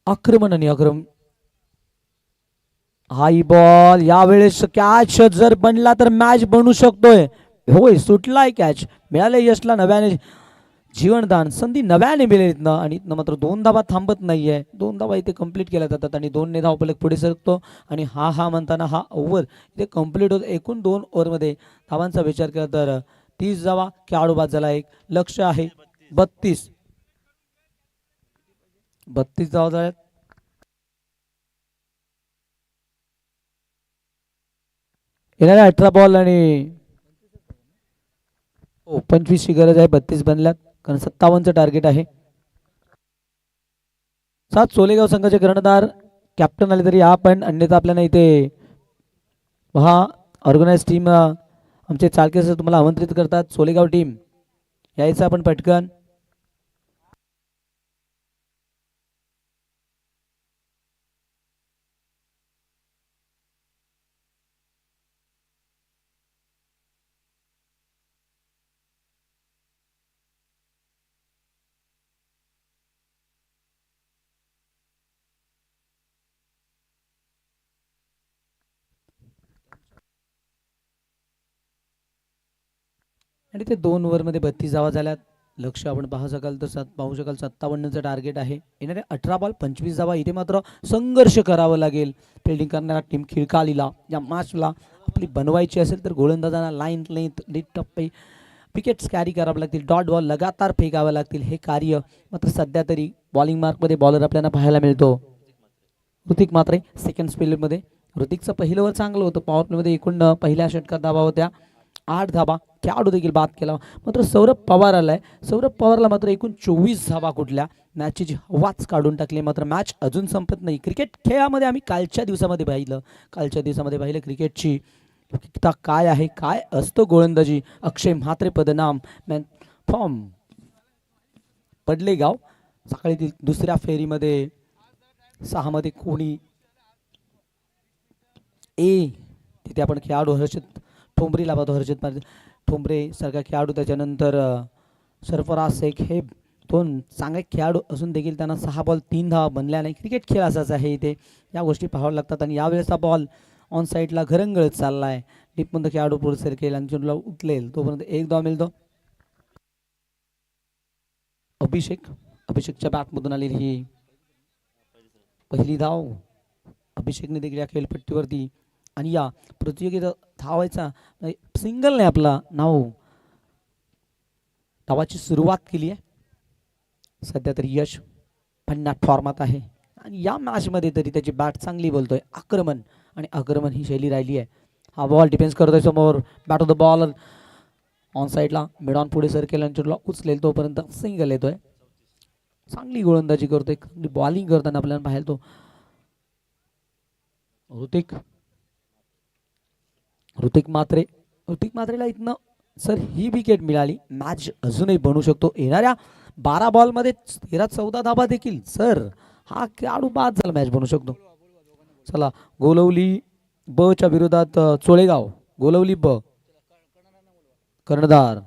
आक्रमण आणि आक्रमण. हाय बॉल यावेळेस कॅच जर बनला तर मॅच बनू शकतोय. होय सुटलाय कॅच. मिळाले यशला नव्याने जीवनदान. संधी नव्याने मिळेल इथनं आणि इथनं मात्र 2 धावा थांबत नाहीये. 2 धावा इथे कंप्लीट केल्या जातात आणि 2 ने धावफलक पुढे सरकतो आणि हा म्हणताना हा ओव्हर इथे कंप्लीट होतो. एकूण 2 ओव्हरमध्ये धावांचा विचार केला तर 30 धावा. खेळाडू बाद झाला एक. लक्ष आहे 32. 32 धावा झाल्यात. येणाऱ्या 18 बॉल आणि 25 ची गरज आहे. 32 बनल्यात कारण 57चं टार्गेट आहे. 7 सोलेगाव संघाचे कर्णधार कॅप्टन आले तरी आपण अन्यथा आपल्याला इथे पहा ऑर्गनाइज टीम आमचे चालके सर तुम्हाला आमंत्रित करतात. सोलेगाव टीम यायचं आपण पटकन. आणि ते 2 ओव्हरमध्ये 32 धावा झाल्यात. लक्ष आपण पाहू शकाल 57चं टार्गेट आहे. येणारे 18 बॉल 25 धावा. इथे मात्र संघर्ष करावं लागेल फिल्डिंग करणारा टीम खिळकालीला. या मॅचला आपली बनवायची असेल तर गोलंदाजांना लाईन लेंथ लीड टप्पे विकेट्स कॅरी करावे लागतील. डॉट बॉल लगातार फेकावे लागतील. हे कार्य मात्र सध्या तरी बॉलिंग मार्कमध्ये बॉलर आपल्याला पाहायला मिळतो. ऋतिक मात्रे सेकंड स्पेलमध्ये. ऋतिकचं पहिलं ओव्हर चांगलं होतं. पॉवर प्लेमध्ये एकूण पहिल्या षटकात धावा होत्या 8 धावा. खेळाडू देखील बाद केला. मात्र सौरभ पवार आलाय. सौरभ पवारला मात्र एकूण 24 धावा कुठल्या मॅचची जी हवाच काढून टाकली. मात्र मॅच अजून संपत नाही. क्रिकेट खेळामध्ये आम्ही कालच्या दिवसामध्ये पाहिलं क्रिकेटची काय आहे, काय असतं गोलंदाजी. अक्षय म्हात्रे पदनाम मॅन फॉर्म पडले गाव. सकाळी दुसऱ्या फेरीमध्ये 6 मध्ये कोणी तिथे आपण खेळाडू हर्षित ठोंबरीला पाहतो. हर्षित ठोंबरे सारखा खेळाडू. त्याच्यानंतर सरफराज शेख हे 2 चांगले खेळाडू असून देखील त्यांना 6 बॉल 3 धावा बनल्या नाही. क्रिकेट खेळ असाच आहे. इथे या गोष्टी पाहाव्या लागतात. आणि यावेळेचा बॉल ऑन साईडला घरंगळत चाललाय. डीपमध्ये खेळाडू पुढे सरकेल आणि चेंडूला उचलेल तोपर्यंत 1 धाव मिळतो. अभिषेकच्या बॅटमधून आलेली ही पहिली धाव. अभिषेकने देखील या खेळपट्टीवरती आणि या प्रतियोगिता धावायचा सिंगलने आपला नाव धावाची सुरुवात केली आहे. सध्या तरी यश भन्नाट फॉर्मात आहे आणि या मॅचमध्ये तरी त्याची बॅट चांगली बोलतोय. आक्रमण ही शैली राहिली आहे. हा बॉल डिफेन्स करतोय समोर. Bat of the ball on साईडला मिड ऑन पुढे सर केला चेंडूला उचलेल तोपर्यंत सिंगल येतोय. चांगली गोलंदाजी करतोय. चांगली बॉलिंग करताना आपल्याला पाहायला तो ऋतिक मात्रेला इथनं सर ही विकेट मिळाली. मॅच अजूनही बनू शकतो. येणाऱ्या 12 बॉलमध्ये 13-14 धाबा देखील सर हा खेळाडू बाद झाला. मॅच बनू शकतो. चला गोलवली ब च्या विरोधात चोळेगाव. गोलवली ब कर्णधार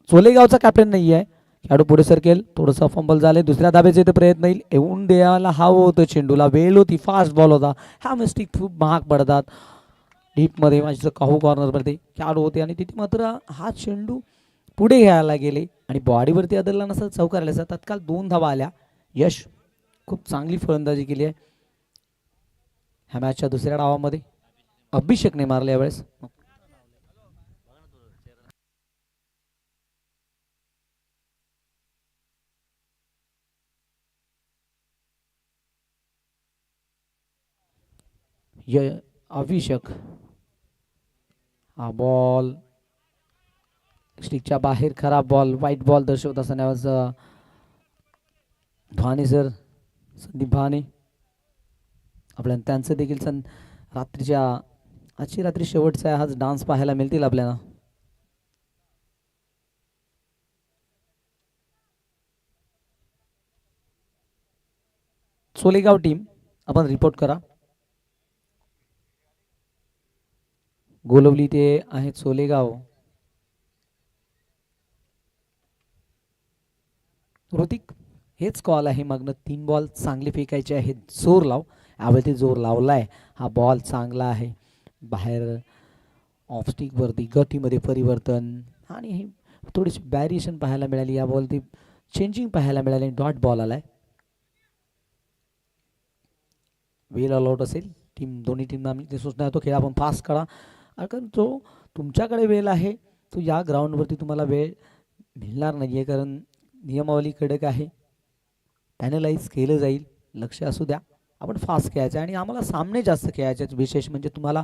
चोलेगावचा कॅप्टन नाही आहे. खेळाडू पुढे सरकेल. थोडंसं फंबल झाले. दुसऱ्या धाब्याचे इथे प्रयत्न येईल. येऊन द्यायला हवं होतं. चेंडूला वेळ होती. फास्ट बॉल होता. ह्या मिस्टेक खूप महाग पडतात. डीपमध्ये माझं काहू कॉर्नरमध्ये खेळाडू होते आणि तिथे मात्र हा चेंडू पुढे घ्यायला गेले आणि बॉडीवरती आदळला नसता चौकार आला. तत्काळ 2 धावा आल्या. यश खूप चांगली फलंदाजी केली आहे ह्या मॅचच्या दुसऱ्या डावामध्ये. अभिषेकने मारले यावेळेस. अभिषेक हा बॉल स्टिकच्या बाहेर. खराब बॉल. वाईट बॉल दर्शवत असताना भाने सर संदीप भाने आपल्याला त्यांचं देखील आजची रात्री शेवटचा हाच डान्स पाहायला मिळतील आपल्याला. सोलेगाव टीम आपण रिपोर्ट करा. गोलवली ते आहेत सोलेगाव. ऋतिक हेच कॉल आहे मागणं. 3 बॉल चांगले फेकायचे आहेत, जोर लाव. यावेळी जोर लावलाय, हा बॉल चांगला आहे. बाहेर ऑफ स्टिकवरती गतीमध्ये परिवर्तन आणि ही थोडीशी व्हॅरिएशन पाहायला मिळाली. या बॉलती चेंजिंग पाहायला मिळाली. डॉट बॉल आलाय. वेल ऑल आउट असेल. दोन्ही टीमना आम्ही ते सूचना तो खेळ आपण पास करा, कारण जो तुमच्याकडे वेळ आहे तो या ग्राउंडवरती तुम्हाला वेळ मिळणार नाही आहे, कारण नियमावली कडक आहे. पॅनलाइज केलं जाईल, लक्ष असू द्या. आपण फास्ट खेळायचं आणि आम्हाला सामने जास्त खेळायचे आहेत. विशेष म्हणजे तुम्हाला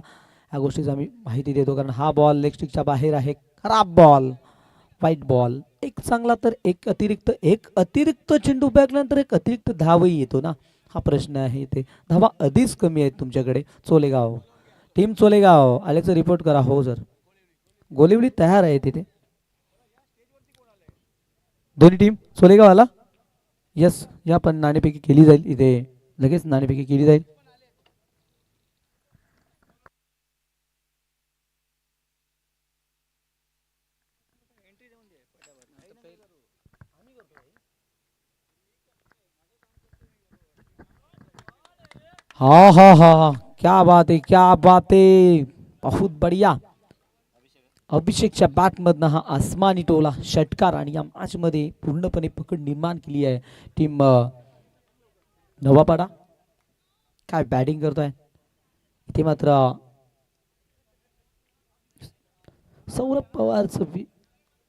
ह्या गोष्टीची आम्ही माहिती देतो, कारण हा बॉल लेग स्टिकच्या बाहेर आहे. खराब बॉल, वाईट बॉल. एक चांगला तर एक अतिरिक्त चेंडू फेकल्यानंतर एक अतिरिक्त धावही येतो ना, हा प्रश्न आहे. ते धावा आधीच कमी आहेत तुमच्याकडे. चोलेगाव टीम, चोलेगाव आलेचं रिपोर्ट करा. हो सर, गोलिवली तयार आहे तिथे. दोन्ही टीम, चोलेगाव आला. यस, या पण नाणेफेकी केली जाईल इथे, लगेच नाणेफेकी केली जाईल. हाँ हाँ हाँ हाँ, क्या बात है, क्या बात है, बहुत बढ़िया. अभिषेकच्या बॅटमधनं हा आसमानी टोला षटकार आणि या मॅचमध्ये पूर्णपणे पकड निर्माण केली आहे टीम नवापाडा. काय बॅटिंग करतोय इथे मात्र सौरभ पवारचं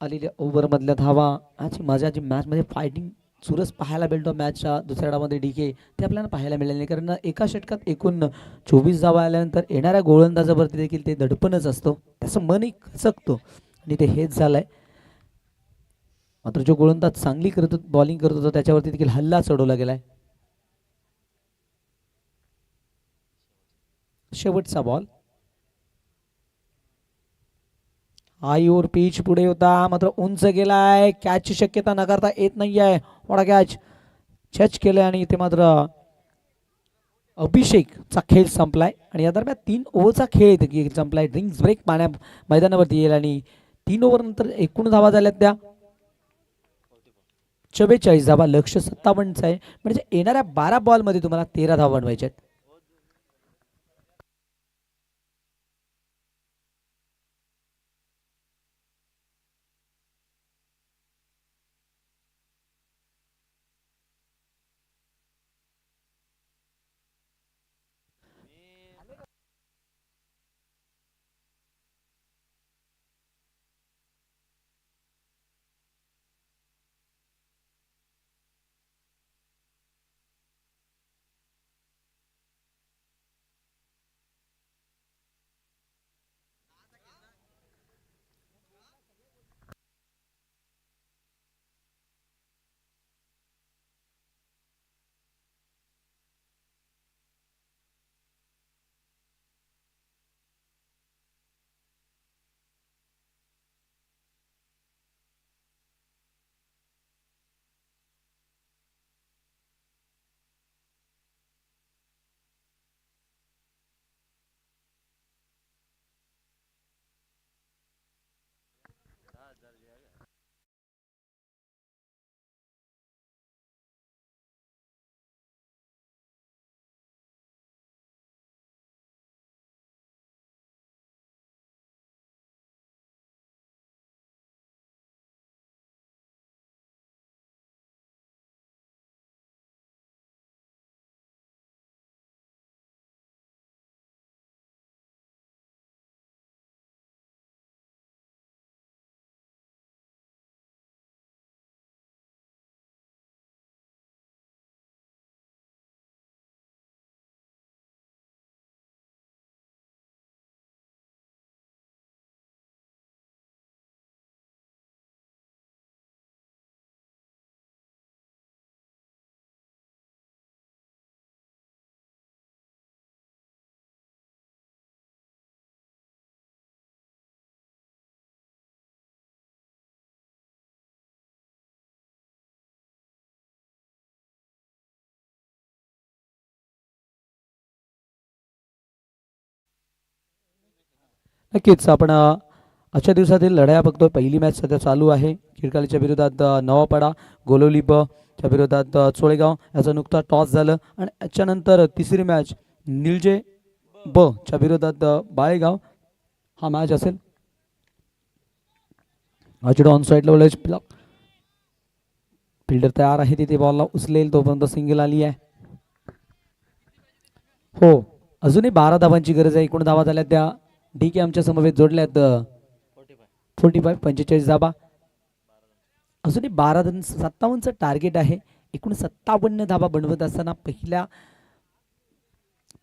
आलेल्या ओव्हरमधल्या धावा. आजची मजाची मॅचमध्ये फायटिंग सुरस पाहायला मिळतो. मॅचच्या दुसऱ्या डावामध्ये डीके ते आपल्याला पाहायला मिळाले नाही, कारण एका षटकात एकूण 24 धावा आल्यानंतर येणाऱ्या गोलंदाजावरती देखील ते दडपणच असतो, त्याचं मनही खचकतो आणि ते हेच झालंय. मात्र जो गोलंदाज चांगली बॉलिंग करत होता त्याच्यावरती देखील हल्ला चढवला गेलाय. शेवटचा बॉल. हाय ओव्हर पिच पुढे होता, मात्र उंच गेलाय. कॅचची शक्यता नकारता येत नाहीये. मोठा कॅच छच केलंय आणि इथे मात्र अभिषेकचा खेळ संपलाय आणि या दरम्यान 3 ओव्हरचा खेळ संपलाय. ड्रिंक्स ब्रेक मैदानावरती येईल आणि 3 ओव्हर नंतर एकूण धावा झाल्यात त्या 44 धावा. लक्ष 57चं आहे, म्हणजे येणाऱ्या 12 बॉलमध्ये तुम्हाला 13 धावा बनवायच्या आहेत. नक्कीच आपण आजच्या दिवसातील लढाया बघतोय. पहिली मॅच सध्या चालू आहे. खिडकालीच्या विरोधात नवापाडा, गोलोली ब च्या विरोधात चोळेगाव याचं नुकता टॉस झालं. आणि याच्यानंतर तिसरी मॅच निलजे ब च्या विरोधात बाळेगाव हा मॅच असेल. अचूड ऑन साईडला वळेच फिल्डर तयार आहे, तिथे बॉलला उचलेल तोपर्यंत सिंगल आली आहे. हो, अजूनही 12 धावांची गरज आहे. एकूण धावा झाल्या त्या डी के आमच्या समवेत जोडल्यात 45 धावा. अजूनही 57चं टार्गेट आहे. एकूण 57 धावा बनवत असताना पहिल्या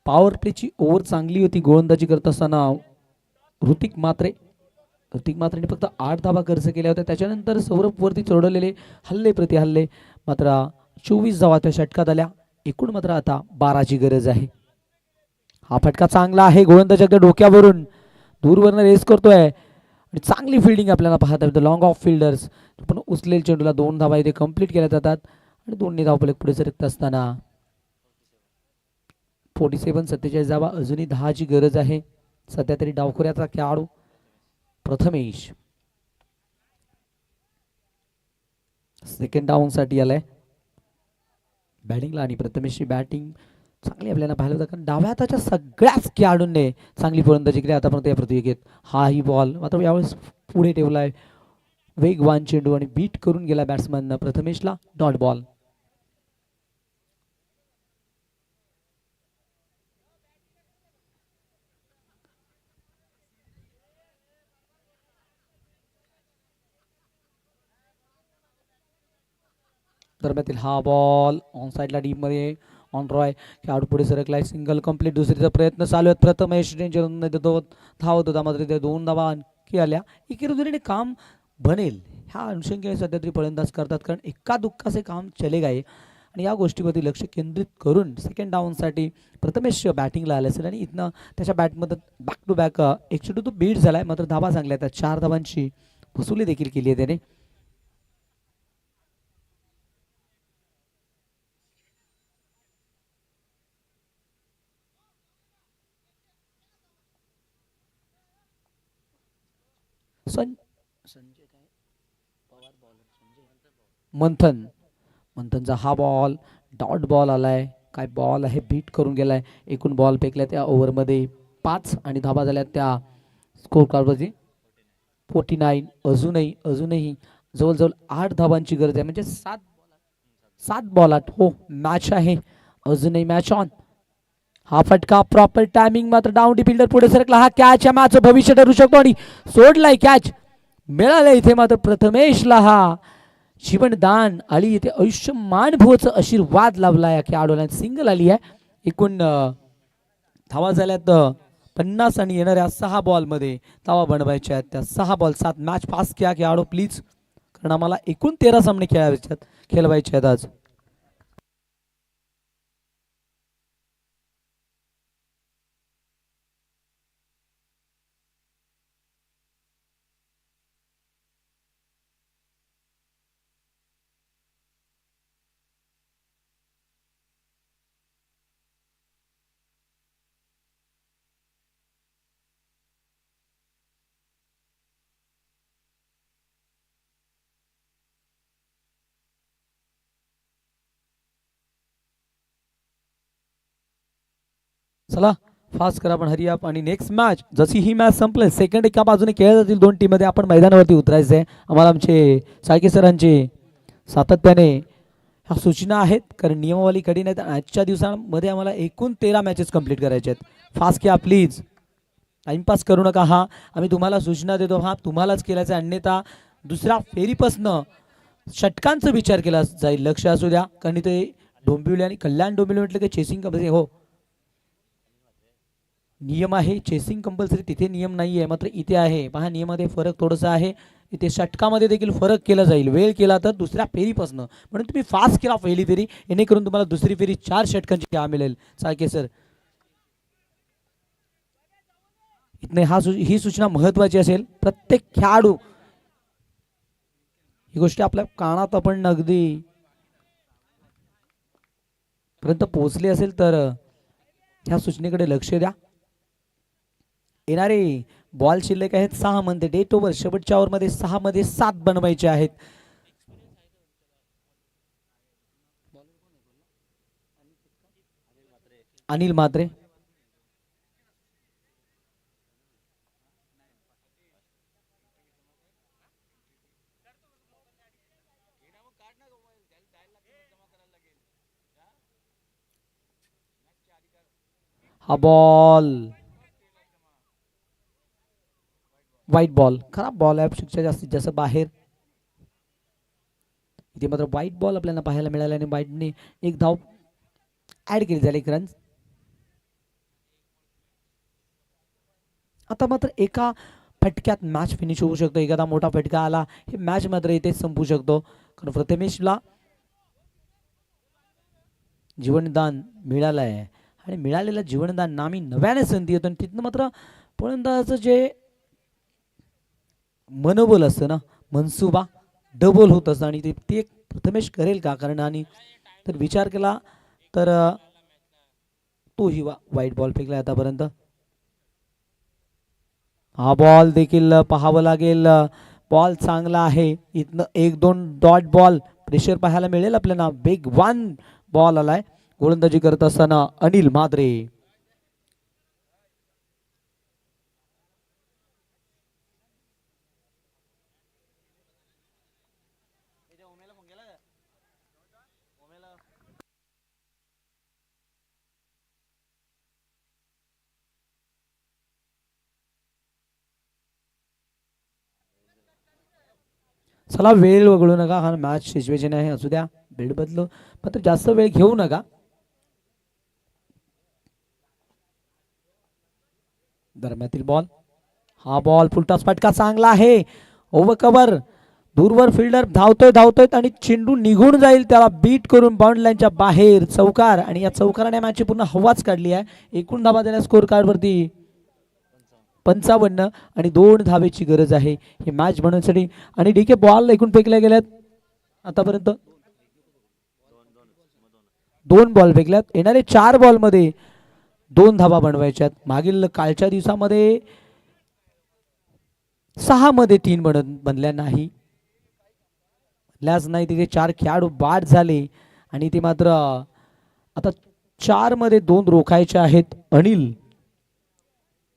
पॉवर प्लेची ओव्हर चांगली होती गोलंदाजी करत असताना ऋतिक मात्रेने फक्त 8 धावा खर्च केल्या होत्या. त्याच्यानंतर सौरभ वरती चढवलेले हल्ले प्रतिहल्ले मात्र 24 धावा त्या षटकात आल्या. एकूण मात्र आता 12ची गरज आहे. हा फटका चांगला आहे. गोलंदाजाच्या डोक्यावरून दूरवरनं रेस करतोय आणि चांगली फिल्डिंग आपल्याला पाहता येते. लॉंग ऑफ फिल्डर्स पण उचलेल चेंडूला 2 धावा इथे कंप्लीट केल्या जातात आणि 2 धावफलक पुढे सरकत असताना 47 धावा. अजूनही 10ची गरज आहे. सध्या तरी डावखुऱ्याचा खेळाडू प्रथमेश सेकंड डाऊन साठी आलाय बॅटिंगला आणि प्रथमेशची बॅटिंग चांगली आपल्याला पाहिलं होतं, कारण डाव्या हाताच्या सगळ्याच खेळाडूंनी चांगली फलंदाजी केली आतापर्यंत या प्रतियोगितेत. हाही बॉल मात्र यावेळेस पुढे ठेवलाय वेगवान चेंडू आणि बीट करून गेला बॅट्समॅन प्रथमेशला. Dot ball. दरम्यातील हा बॉल ऑन साईडला डीप मध्ये ऑन रॉय खेळाडू पुढे सरकलाय. Single complete. दुसरीचा प्रयत्न चालू आहे. प्रथमेश डेंजर धावत होता मात्र ते 2 धावा आणखी आल्या. एकेरीने काम बनेल ह्या अनुषंगाने सध्या तरी फलंदाज करतात, कारण एका दुःखाचे काम चले गाये आणि या गोष्टीवरती लक्ष केंद्रित करून सेकंड डाऊनसाठी प्रथमेश बॅटिंगला आले असेल आणि इथनं त्याच्या बॅटमध्ये बॅक टू बॅक 102 बीट झालाय. मात्र धावा चांगल्या त्या 4 धावांची वसुली देखील केली आहे त्याने. मंथनचा हा बॉल डॉट बॉल आलाय. काय बॉल आहे, बीट करून गेलाय. एकूण बॉल फेकल्या त्या ओव्हरमध्ये 5 आणि धावा झाल्या त्या स्कोर कार्डवरती 49. अजूनही जवळजवळ 8 धावांची गरज आहे, म्हणजे 7 बॉलात हो मॅच आहे. अजूनही मॅच ऑन. हा फटका प्रॉपर टायमिंग मात्र डाऊन डिफिल्डर पुढे सरकला. हा कॅच या मॅच भविष्य ठरू शकतो आणि सोडलाय कॅच. मिळालं इथे मात्र प्रथमेशला हा जीवनदान आली. इथे आयुष्यमान भोच आशीर्वाद लाभला या खेळाडूला. सिंगल आली आहे. एकूण धावा झाल्यात 50 आणि येणाऱ्या 6 बॉलमध्ये धावा बनवायच्या आहेत. त्या 6 बॉल 7 मॅच पास किया खेळाडू प्लीज, कारण आम्हाला एकूण 13 सामने खेळवायचे आहेत आज. चला फास्ट करा पण हरी अप. आणि नेक्स्ट मॅच जशी ही मॅच संपले सेकंड एका बाजूने खेळल्या जातील 2 टीममध्ये. आपण मैदानावरती उतरायचं आहे. आम्हाला आमचे साळके सरांचे सातत्याने ह्या सूचना आहेत, कारण नियमावली कठीण आहेत. आजच्या दिवसांमध्ये आम्हाला एकूण 13 मॅचेस कंप्लीट करायचे आहेत. फास्ट घ्या प्लीज, टाइमपास करू नका. हा आम्ही तुम्हाला सूचना देतो, हा तुम्हालाच केल्याचं, अन्यथा दुसऱ्या फेरीपासनं षटकांचा विचार केला जाईल. लक्ष असू द्या, कारण ते डोंबिवली आणि कल्याण डोंबिवली म्हटलं की चेसिंग कंपल्सरी. हो नियम आहे चेसिंग कंपल्सरी, तिथे नियम नाही आहे, मात्र इथे आहे. पहा नियमामध्ये फरक थोडासा आहे. इथे षटकामध्ये देखील फरक केला जाईल. वेळ केला तर दुसऱ्या फेरीपासून, म्हणून तुम्ही फास्ट केला पहिली फेरी, जेणेकरून तुम्हाला दुसरी फेरी 4 षटकांची खेळा मिळेल. साळके सर इथने ही सूचना महत्वाची असेल. प्रत्येक खेळाडू ही गोष्ट आपल्या कानात आपण अगदी पर्यंत पोहोचली असेल तर ह्या सूचनेकडे लक्ष द्या. येणारे बॉल शिल्लक आहेत 6 मध्ये. डेट ओव्हर शेवटच्या ओव्हरमध्ये 6 मध्ये 7 बनवायचे आहेत. अनिल म्हात्रे. हा बॉल व्हाईट बॉल, खराब बॉल आहे, शिक्षा जास्तीत जास्त बाहेर. इथे मात्र व्हाईट बॉल आपल्याला पाहायला मिळाला आणि व्हाईटने एक धाव ऍड केली झाली, एक रन. आता मात्र एका फटक्यात मॅच फिनिश होऊ शकतो. एखादा मोठा फटका आला हे मॅच मात्र इथे संपू शकतो. कारण प्रथमेशला जीवनदान मिळालं आहे आणि मिळालेलं जीवनदान नामी नव्याने संधी येतो आणि तिथनं मात्र फलंदाजाचं जे मनोबल असतं ना, मनसुबा डबल होत असतं आणि ते प्रथमेश करेल का? कारण आणि तर विचार केला तर तोही वाईट बॉल फेकला आतापर्यंत. हा बॉल देखील पाहावं लागेल. बॉल चांगला आहे. इथनं 1-2 डॉट बॉल प्रेशर पाहायला मिळेल आपल्याला. बिग वन बॉल आलाय. गोलंदाजी करत असताना अनिल म्हात्रे. चला वेळ वगळू नका. हा मॅच सिच्युएशन आहे, असू द्या. बिल्ड बदलू मात्र जास्त वेळ घेऊ नका. दरम्यातील बॉल. हा बॉल फुलटॉस फटका चांगला आहे. ओव्हर कव्हर दूरवर फिल्डर धावतोय आणि चेंडू निघून जाईल, त्याला बीट करून बाउंड्री लाईनच्या बाहेर चौकार. आणि या चौकाराने मॅचची पूर्ण हवाच काढली आहे. एकूण धावा देण्या स्कोर कार्ड वरती 55 आणि 2 धावेची गरज आहे ही मॅच बनवण्यासाठी. आणि डीके बॉल एकूण फेकल्या गेल्यात आतापर्यंत 2 बॉल फेकल्यात. येणारे 4 बॉल मध्ये 2 धावा बनवायच्यात. मागील कालच्या दिवसामध्ये 6 मध्ये 3 बनल्या नाही. तिथे 4 खेळाडू बाद झाले आणि ते मात्र आता 4 मध्ये 2 रोखायचे आहेत. अनिल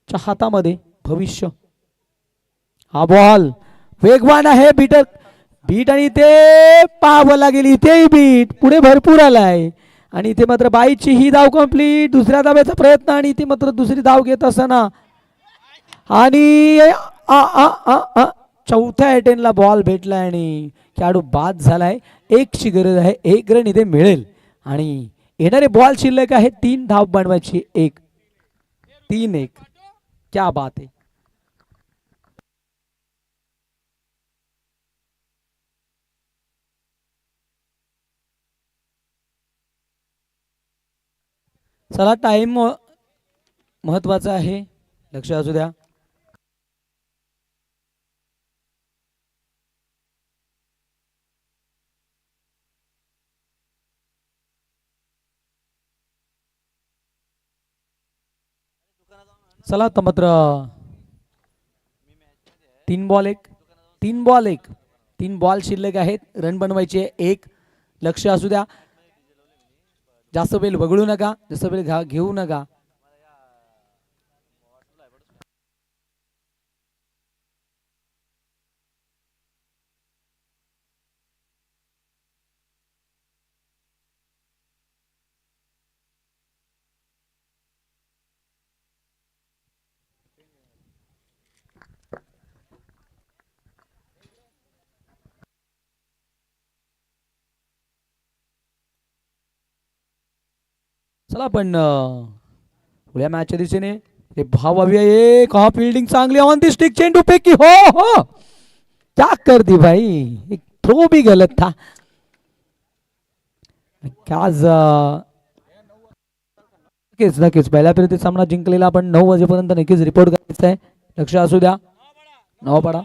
च्या हातामध्ये भविष्य. हा बॉल वेगवान आहे. बीट आणि ते पाहावं लागेल. इथेही बीट पुढे भरपूर आलाय आणि इथे मात्र बाईची ही धाव कंप्लीट. दुसऱ्या धाव्याचा प्रयत्न आणि इथे मात्र दुसरी धाव घेत असताना आणि चौथ्या अटेम्प्टला बॉल भेटलाय आणि खेळाडू बाद झालाय. 1 ची गरज आहे. 1 रन इथे मिळेल आणि येणारे बॉल शिल्लक आहे 3 धाव बनवायची. 3-1. क्या बात आहे. चला टाइम महत्वाचा आहे, लक्ष असू द्या. चला तर मात्र 3 बॉल शिल्लक आहेत. रन बनवायचे 1. लक्ष असू द्या. जास्त वेळ वगळू नका, जास्त वेळ घेऊ नका. चला पण पुढल्या मॅचच्या दिशेने हे भाव हवी आहे. एक हा फील्डिंग चांगली ऑन दी स्टिक चेंडू फेकी. हो क्या कर दी भाई. एक थ्रो भी गलत था. नक्कीच पहिल्या फेरीत सामना जिंकलेला आपण 9 वाजेपर्यंत नक्कीच रिपोर्ट करायचा आहे. लक्ष असू द्या. 9 पडा.